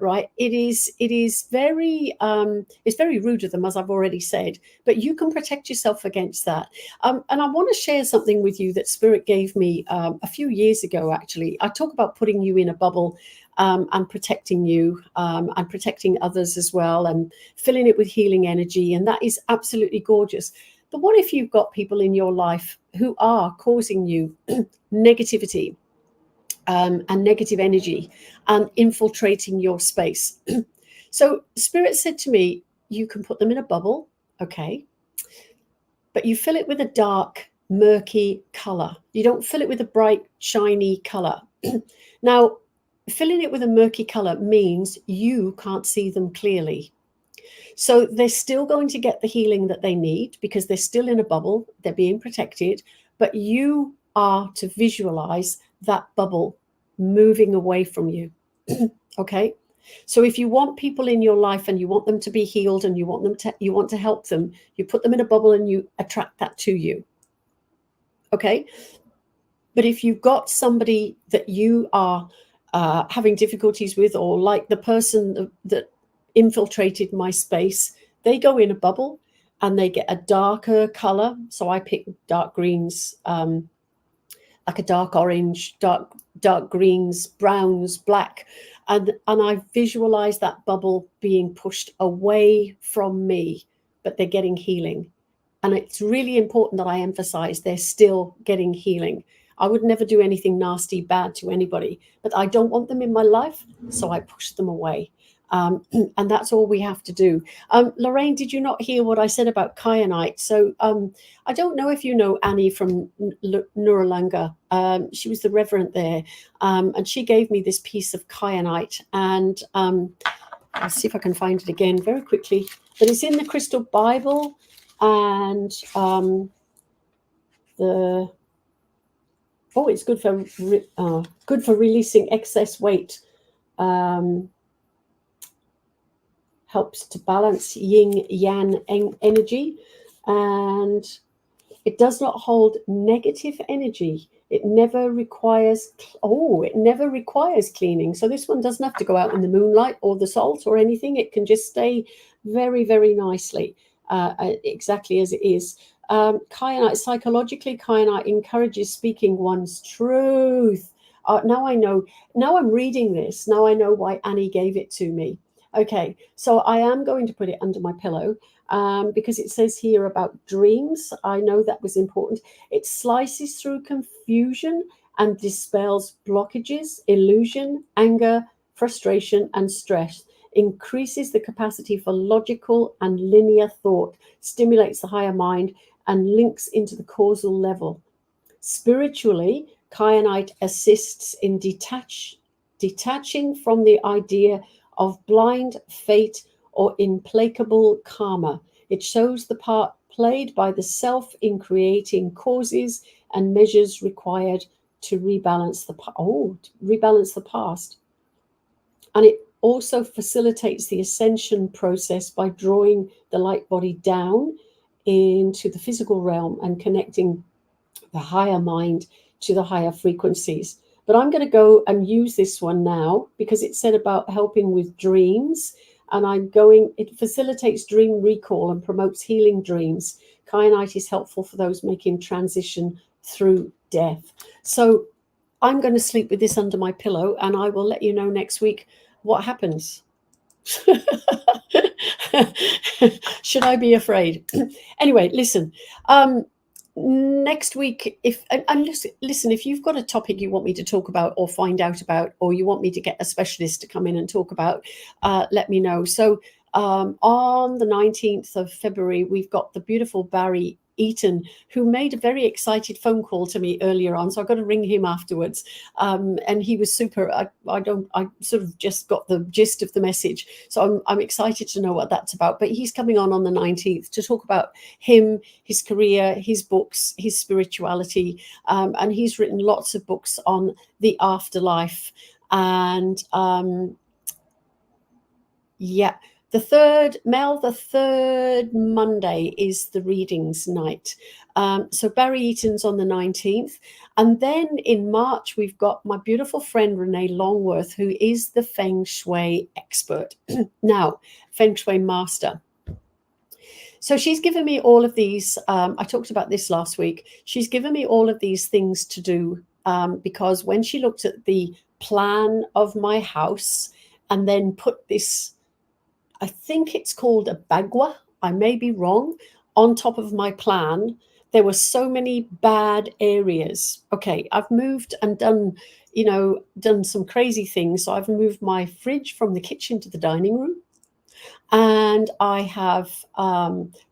right? It is very it's very rude of them, as I've already said. But you can protect yourself against that. And I want to share something with you that Spirit gave me a few years ago. Actually, I talk about putting you in a bubble. And protecting you and protecting others as well, and filling it with healing energy. And that is absolutely gorgeous. But what if you've got people in your life who are causing you negativity and negative energy and infiltrating your space? So Spirit said to me, you can put them in a bubble, okay, but you fill it with a dark, murky color. You don't fill it with a bright, shiny color. Now, filling it with a murky color means you can't see them clearly. So they're still going to get the healing that they need because they're still in a bubble, they're being protected, but you are to visualize that bubble moving away from you. Okay? So if you want people in your life and you want them to be healed and you want to help them, you put them in a bubble and you attract that to you. Okay? But if you've got somebody that you are having difficulties with, or like the person that infiltrated my space, they go in a bubble and they get a darker color. So I pick dark greens, like a dark orange, dark greens, browns, black. And I visualize that bubble being pushed away from me, but they're getting healing. And it's really important that I emphasize they're still getting healing. I would never do anything nasty, bad to anybody, but I don't want them in my life, so I push them away. And that's all we have to do. Lorraine, did you not hear what I said about kyanite? So I don't know if you know Annie from Nurulanga. She was the reverend there, and she gave me this piece of kyanite. And I'll see if I can find it again very quickly. But it's in the Crystal Bible, and it's good for releasing excess weight. Helps to balance yin yang energy, and it does not hold negative energy. It never requires cleaning. So this one doesn't have to go out in the moonlight or the salt or anything. It can just stay very, very nicely, exactly as it is. Kyanite, psychologically, kyanite encourages speaking one's truth. Now I know. Now I'm reading this. Now I know why Annie gave it to me. Okay, so I am going to put it under my pillow because it says here about dreams. I know that was important. It slices through confusion and dispels blockages, illusion, anger, frustration, and stress. Increases the capacity for logical and linear thought, stimulates the higher mind, and links into the causal level. Spiritually, kyanite assists in detaching from the idea of blind fate or implacable karma. It shows the part played by the self in creating causes and measures required to rebalance the past. And it also facilitates the ascension process by drawing the light body down into the physical realm and connecting the higher mind to the higher frequencies. But I'm going to go and use this one now because it said about helping with dreams. And it facilitates dream recall and promotes healing dreams. Kyanite is helpful for those making transition through death. So I'm going to sleep with this under my pillow, and I will let you know next week what happens. Should I be afraid? Anyway, listen. Next week, if you've got a topic you want me to talk about or find out about, or you want me to get a specialist to come in and talk about, let me know. So on the 19th of February, we've got the beautiful Barry Eaton, who made a very excited phone call to me earlier on. So I've got to ring him afterwards. And he was super. I sort of just got the gist of the message. So I'm excited to know what that's about. But he's coming on the 19th to talk about him, his career, his books, his spirituality. And he's written lots of books on the afterlife. And the third Monday is the readings night. So Barry Eaton's on the 19th. And then in March, we've got my beautiful friend, Renee Longworth, who is the Feng Shui expert. Now, Feng Shui master. So she's given me all of these. I talked about this last week. She's given me all of these things to do because when she looked at the plan of my house and then put this, I think it's called a bagua, I may be wrong, on top of my plan, there were so many bad areas. Okay, I've moved and done some crazy things. So I've moved my fridge from the kitchen to the dining room. And I have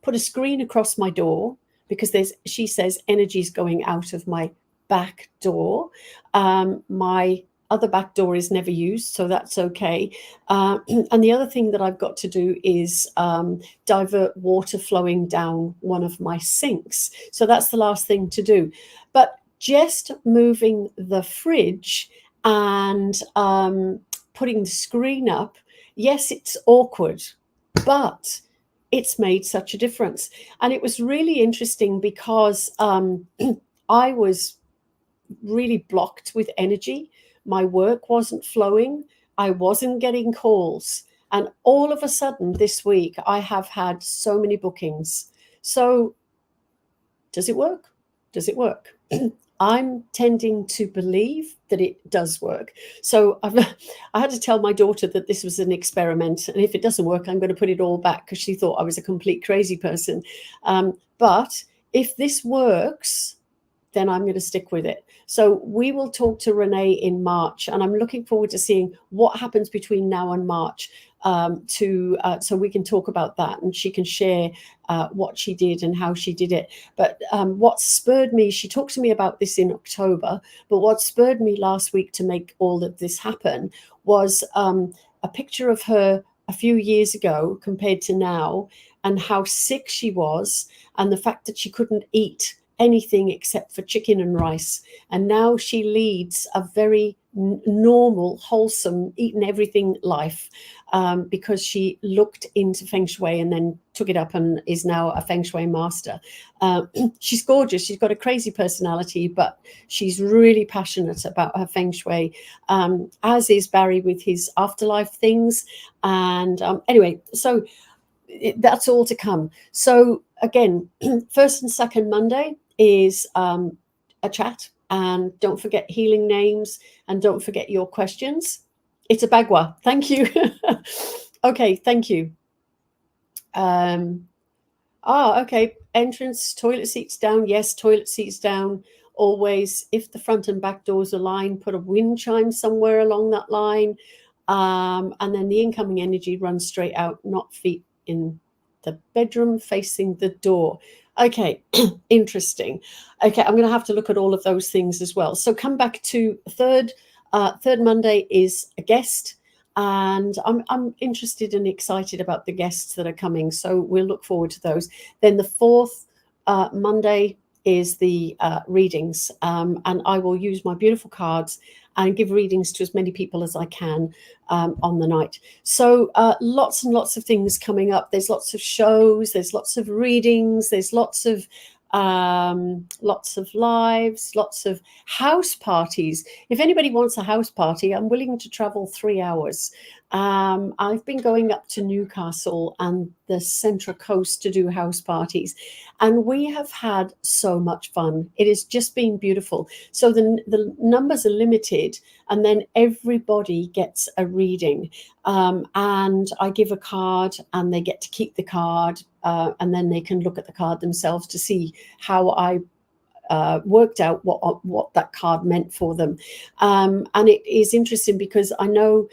put a screen across my door because she says energy's going out of my back door. My other back door is never used, so that's okay. And the other thing that I've got to do is divert water flowing down one of my sinks. So that's the last thing to do. But just moving the fridge and putting the screen up, yes, it's awkward, but it's made such a difference. And it was really interesting because I was really blocked with energy. My work wasn't flowing. I wasn't getting calls. And all of a sudden this week, I have had so many bookings. So does it work? does it work? I'm tending to believe that it does work. So I had to tell my daughter that this was an experiment, and if it doesn't work, I'm going to put it all back, because she thought I was a complete crazy person. But if this works, then I'm going to stick with it. So we will talk to Renee in March, and I'm looking forward to seeing what happens between now and March, so we can talk about that, and she can share what she did and how she did it. But what spurred me, she talked to me about this in October, but what spurred me last week to make all of this happen was a picture of her a few years ago compared to now, and how sick she was, and the fact that she couldn't eat anything except for chicken and rice. And now she leads a very normal, wholesome, eating everything life, because she looked into Feng Shui and then took it up and is now a Feng Shui master. She's gorgeous. She's got a crazy personality, but she's really passionate about her Feng Shui, as is Barry with his afterlife things. And anyway, so that's all to come. So again, first and second Monday is a chat, and don't forget healing names, and don't forget your questions. It's a bagua. Thank you. Okay, thank you. Okay, entrance, toilet seats down. Yes, toilet seats down always. If the front and back doors align, put a wind chime somewhere along that line, and then the incoming energy runs straight out, not feet in the bedroom facing the door. Okay, interesting. Okay, I'm going to have to look at all of those things as well. So come back to third Monday is a guest, and I'm interested and excited about the guests that are coming. So we'll look forward to those. Then the fourth Monday is the readings, and I will use my beautiful cards and give readings to as many people as I can on the night. So lots and lots of things coming up. There's lots of shows, there's lots of readings, there's lots of lives, lots of house parties. If anybody wants a house party, I'm willing to travel 3 hours. I've been going up to Newcastle and the Central Coast to do house parties, and we have had so much fun. It has just been beautiful. So the numbers are limited, and then everybody gets a reading, and I give a card, and they get to keep the card, and then they can look at the card themselves to see how I worked out what that card meant for them. And it is interesting because I know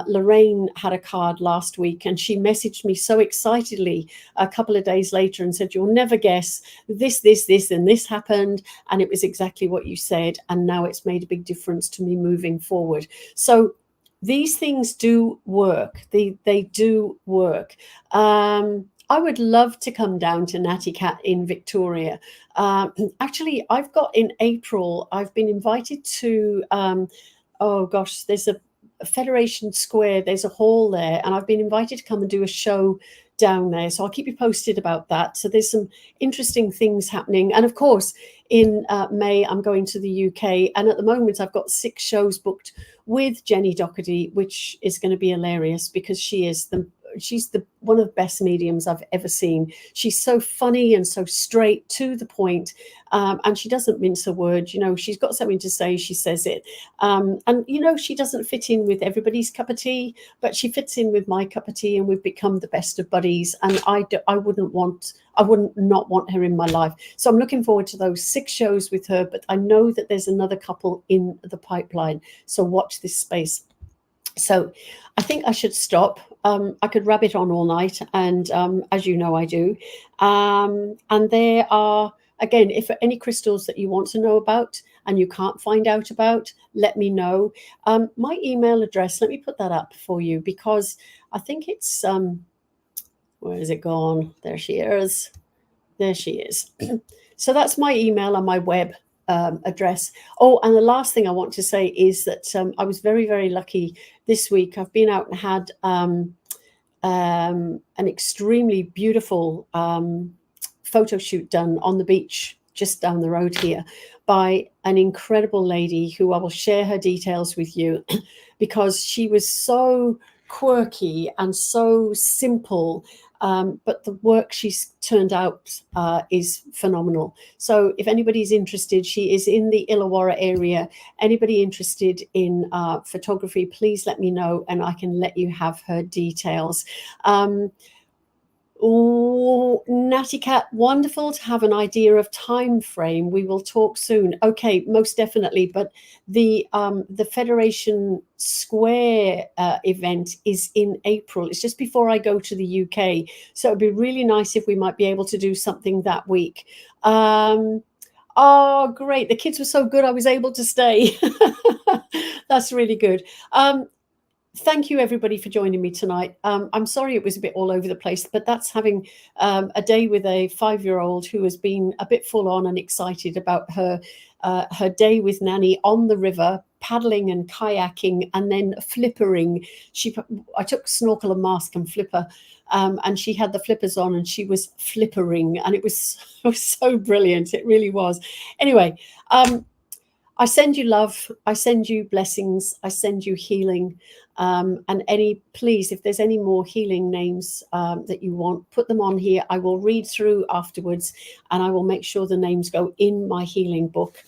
Lorraine had a card last week, and she messaged me so excitedly a couple of days later and said, "You'll never guess this, and this happened." And it was exactly what you said. And now it's made a big difference to me moving forward. So these things do work. They do work. I would love to come down to Natty Cat in Victoria. Actually, I've got in April, I've been invited to, oh gosh, there's a Federation Square, there's a hall there, and I've been invited to come and do a show down there. So I'll keep you posted about that. So there's some interesting things happening. And of course, in May, I'm going to the UK. And at the moment, I've got 6 shows booked with Jenny Doherty, which is going to be hilarious because she's one of the best mediums I've ever seen. She's so funny and so straight to the point, and she doesn't mince a word. You know, she's got something to say, she says it. And, you know, she doesn't fit in with everybody's cup of tea, but she fits in with my cup of tea, and we've become the best of buddies. And I wouldn't not want her in my life. So I'm looking forward to those 6 shows with her, but I know that there's another couple in the pipeline. So watch this space. So I think I should stop. I could rabbit on all night, and as you know, I do. And there are, again, if any crystals that you want to know about and you can't find out about, let me know. My email address, let me put that up for you, because I think it's, where is it gone? There she is. There she is. So that's my email and my web address. Oh, and the last thing I want to say is that I was very, very lucky this week. I've been out and had an extremely beautiful photo shoot done on the beach just down the road here by an incredible lady who I will share her details with you because she was so quirky and so simple. but the work she's turned out is phenomenal. So if anybody's interested, she is in the Illawarra area. Anybody interested in photography, please let me know and I can let you have her details. Oh, Natty Cat, wonderful to have an idea of time frame. We will talk soon. Okay, most definitely. But the Federation Square event is in April. It's just before I go to the UK, so it'd be really nice if we might be able to do something that week. Oh, great! The kids were so good. I was able to stay. That's really good. Thank you, everybody, for joining me tonight. I'm sorry it was a bit all over the place, but that's having a day with a 5-year-old who has been a bit full on and excited about her day with Nanny on the river, paddling and kayaking, and then flippering. I took snorkel and mask and flipper, and she had the flippers on, and she was flippering, and it was so brilliant. It really was. Anyway. I send you love, I send you blessings, I send you healing, and please, if there's any more healing names that you want, put them on here. I will read through afterwards and I will make sure the names go in my healing book.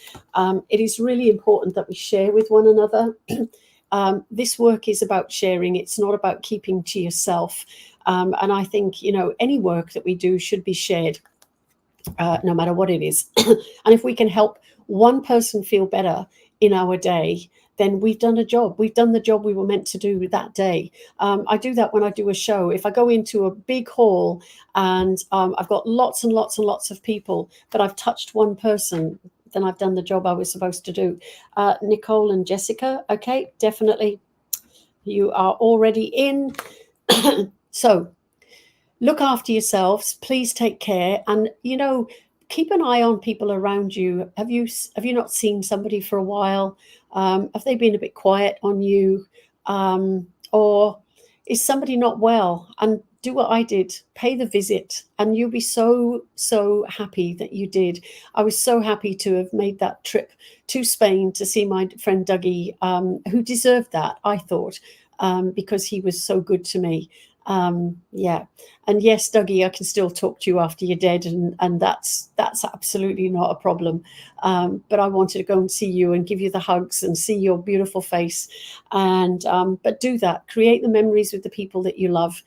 It is really important that we share with one another. This work is about sharing. It's not about keeping to yourself. And I think, any work that we do should be shared, no matter what it is. And if we can help one person feel better in our day, then we've done a job. We've done the job we were meant to do that day. I do that when I do a show. If I go into a big hall and I've got lots and lots and lots of people, but I've touched one person, then I've done the job I was supposed to do. Nicole and Jessica, okay, definitely. You are already in. So look after yourselves. Please take care. And, keep an eye on people around you. Have you not seen somebody for a while? Have they been a bit quiet on you? Or is somebody not well? And do what I did, pay the visit, and you'll be so, so happy that you did. I was so happy to have made that trip to Spain to see my friend Dougie, who deserved that, I thought, because he was so good to me. Yeah. And yes, Dougie, I can still talk to you after you're dead, and that's absolutely not a problem. But I wanted to go and see you and give you the hugs and see your beautiful face. And but do that. Create the memories with the people that you love.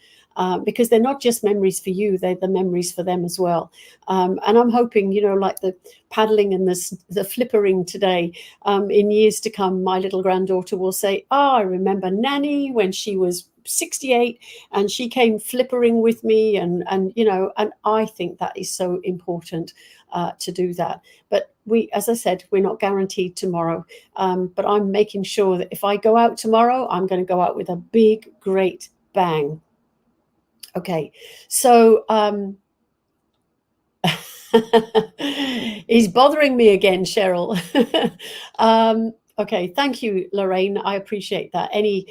Because they're not just memories for you, they're the memories for them as well. And I'm hoping, like the paddling and the flippering today, in years to come, my little granddaughter will say, I remember Nanny when she was 68 and she came flippering with me, and I think that is so important to do that. But as I said, we're not guaranteed tomorrow, but I'm making sure that if I go out tomorrow, I'm going to go out with a big, great bang. Okay, so he's bothering me again, Cheryl. Okay, thank you, Lorraine. I appreciate that. Any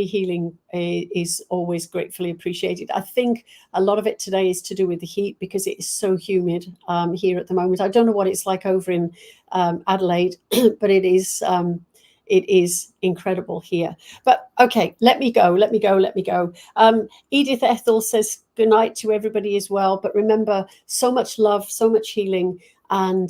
healing is always gratefully appreciated. I think a lot of it today is to do with the heat because it is so humid here at the moment. I don't know what it's like over in Adelaide, but it is incredible here. But okay, let me go. Edith Ethel says good night to everybody as well. But remember, so much love, so much healing. And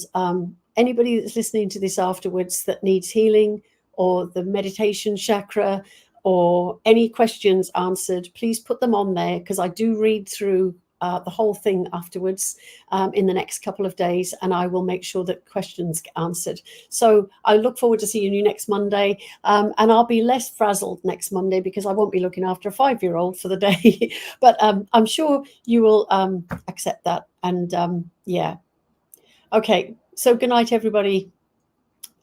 anybody that's listening to this afterwards that needs healing or the meditation chakra or any questions answered, please put them on there, because I do read through the whole thing afterwards in the next couple of days, and I will make sure that questions get answered. So I look forward to seeing you next Monday, and I'll be less frazzled next Monday because I won't be looking after a 5-year-old for the day. But I'm sure you will accept that. And yeah. Okay, so good night, everybody.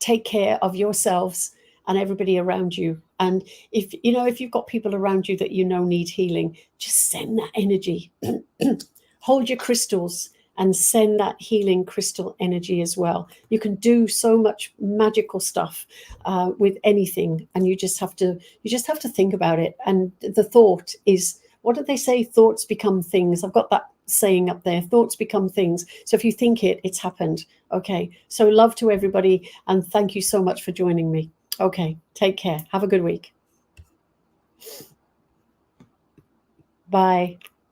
Take care of yourselves and everybody around you. And if you've got people around you that need healing, just send that energy. Hold your crystals and send that healing crystal energy as well. You can do so much magical stuff with anything, and you just have to think about it. And the thought is, what did they say? Thoughts become things. I've got that saying up there, thoughts become things. So if you think it, it's happened. Okay, so love to everybody, and thank you so much for joining me. Okay, take care. Have a good week. Bye.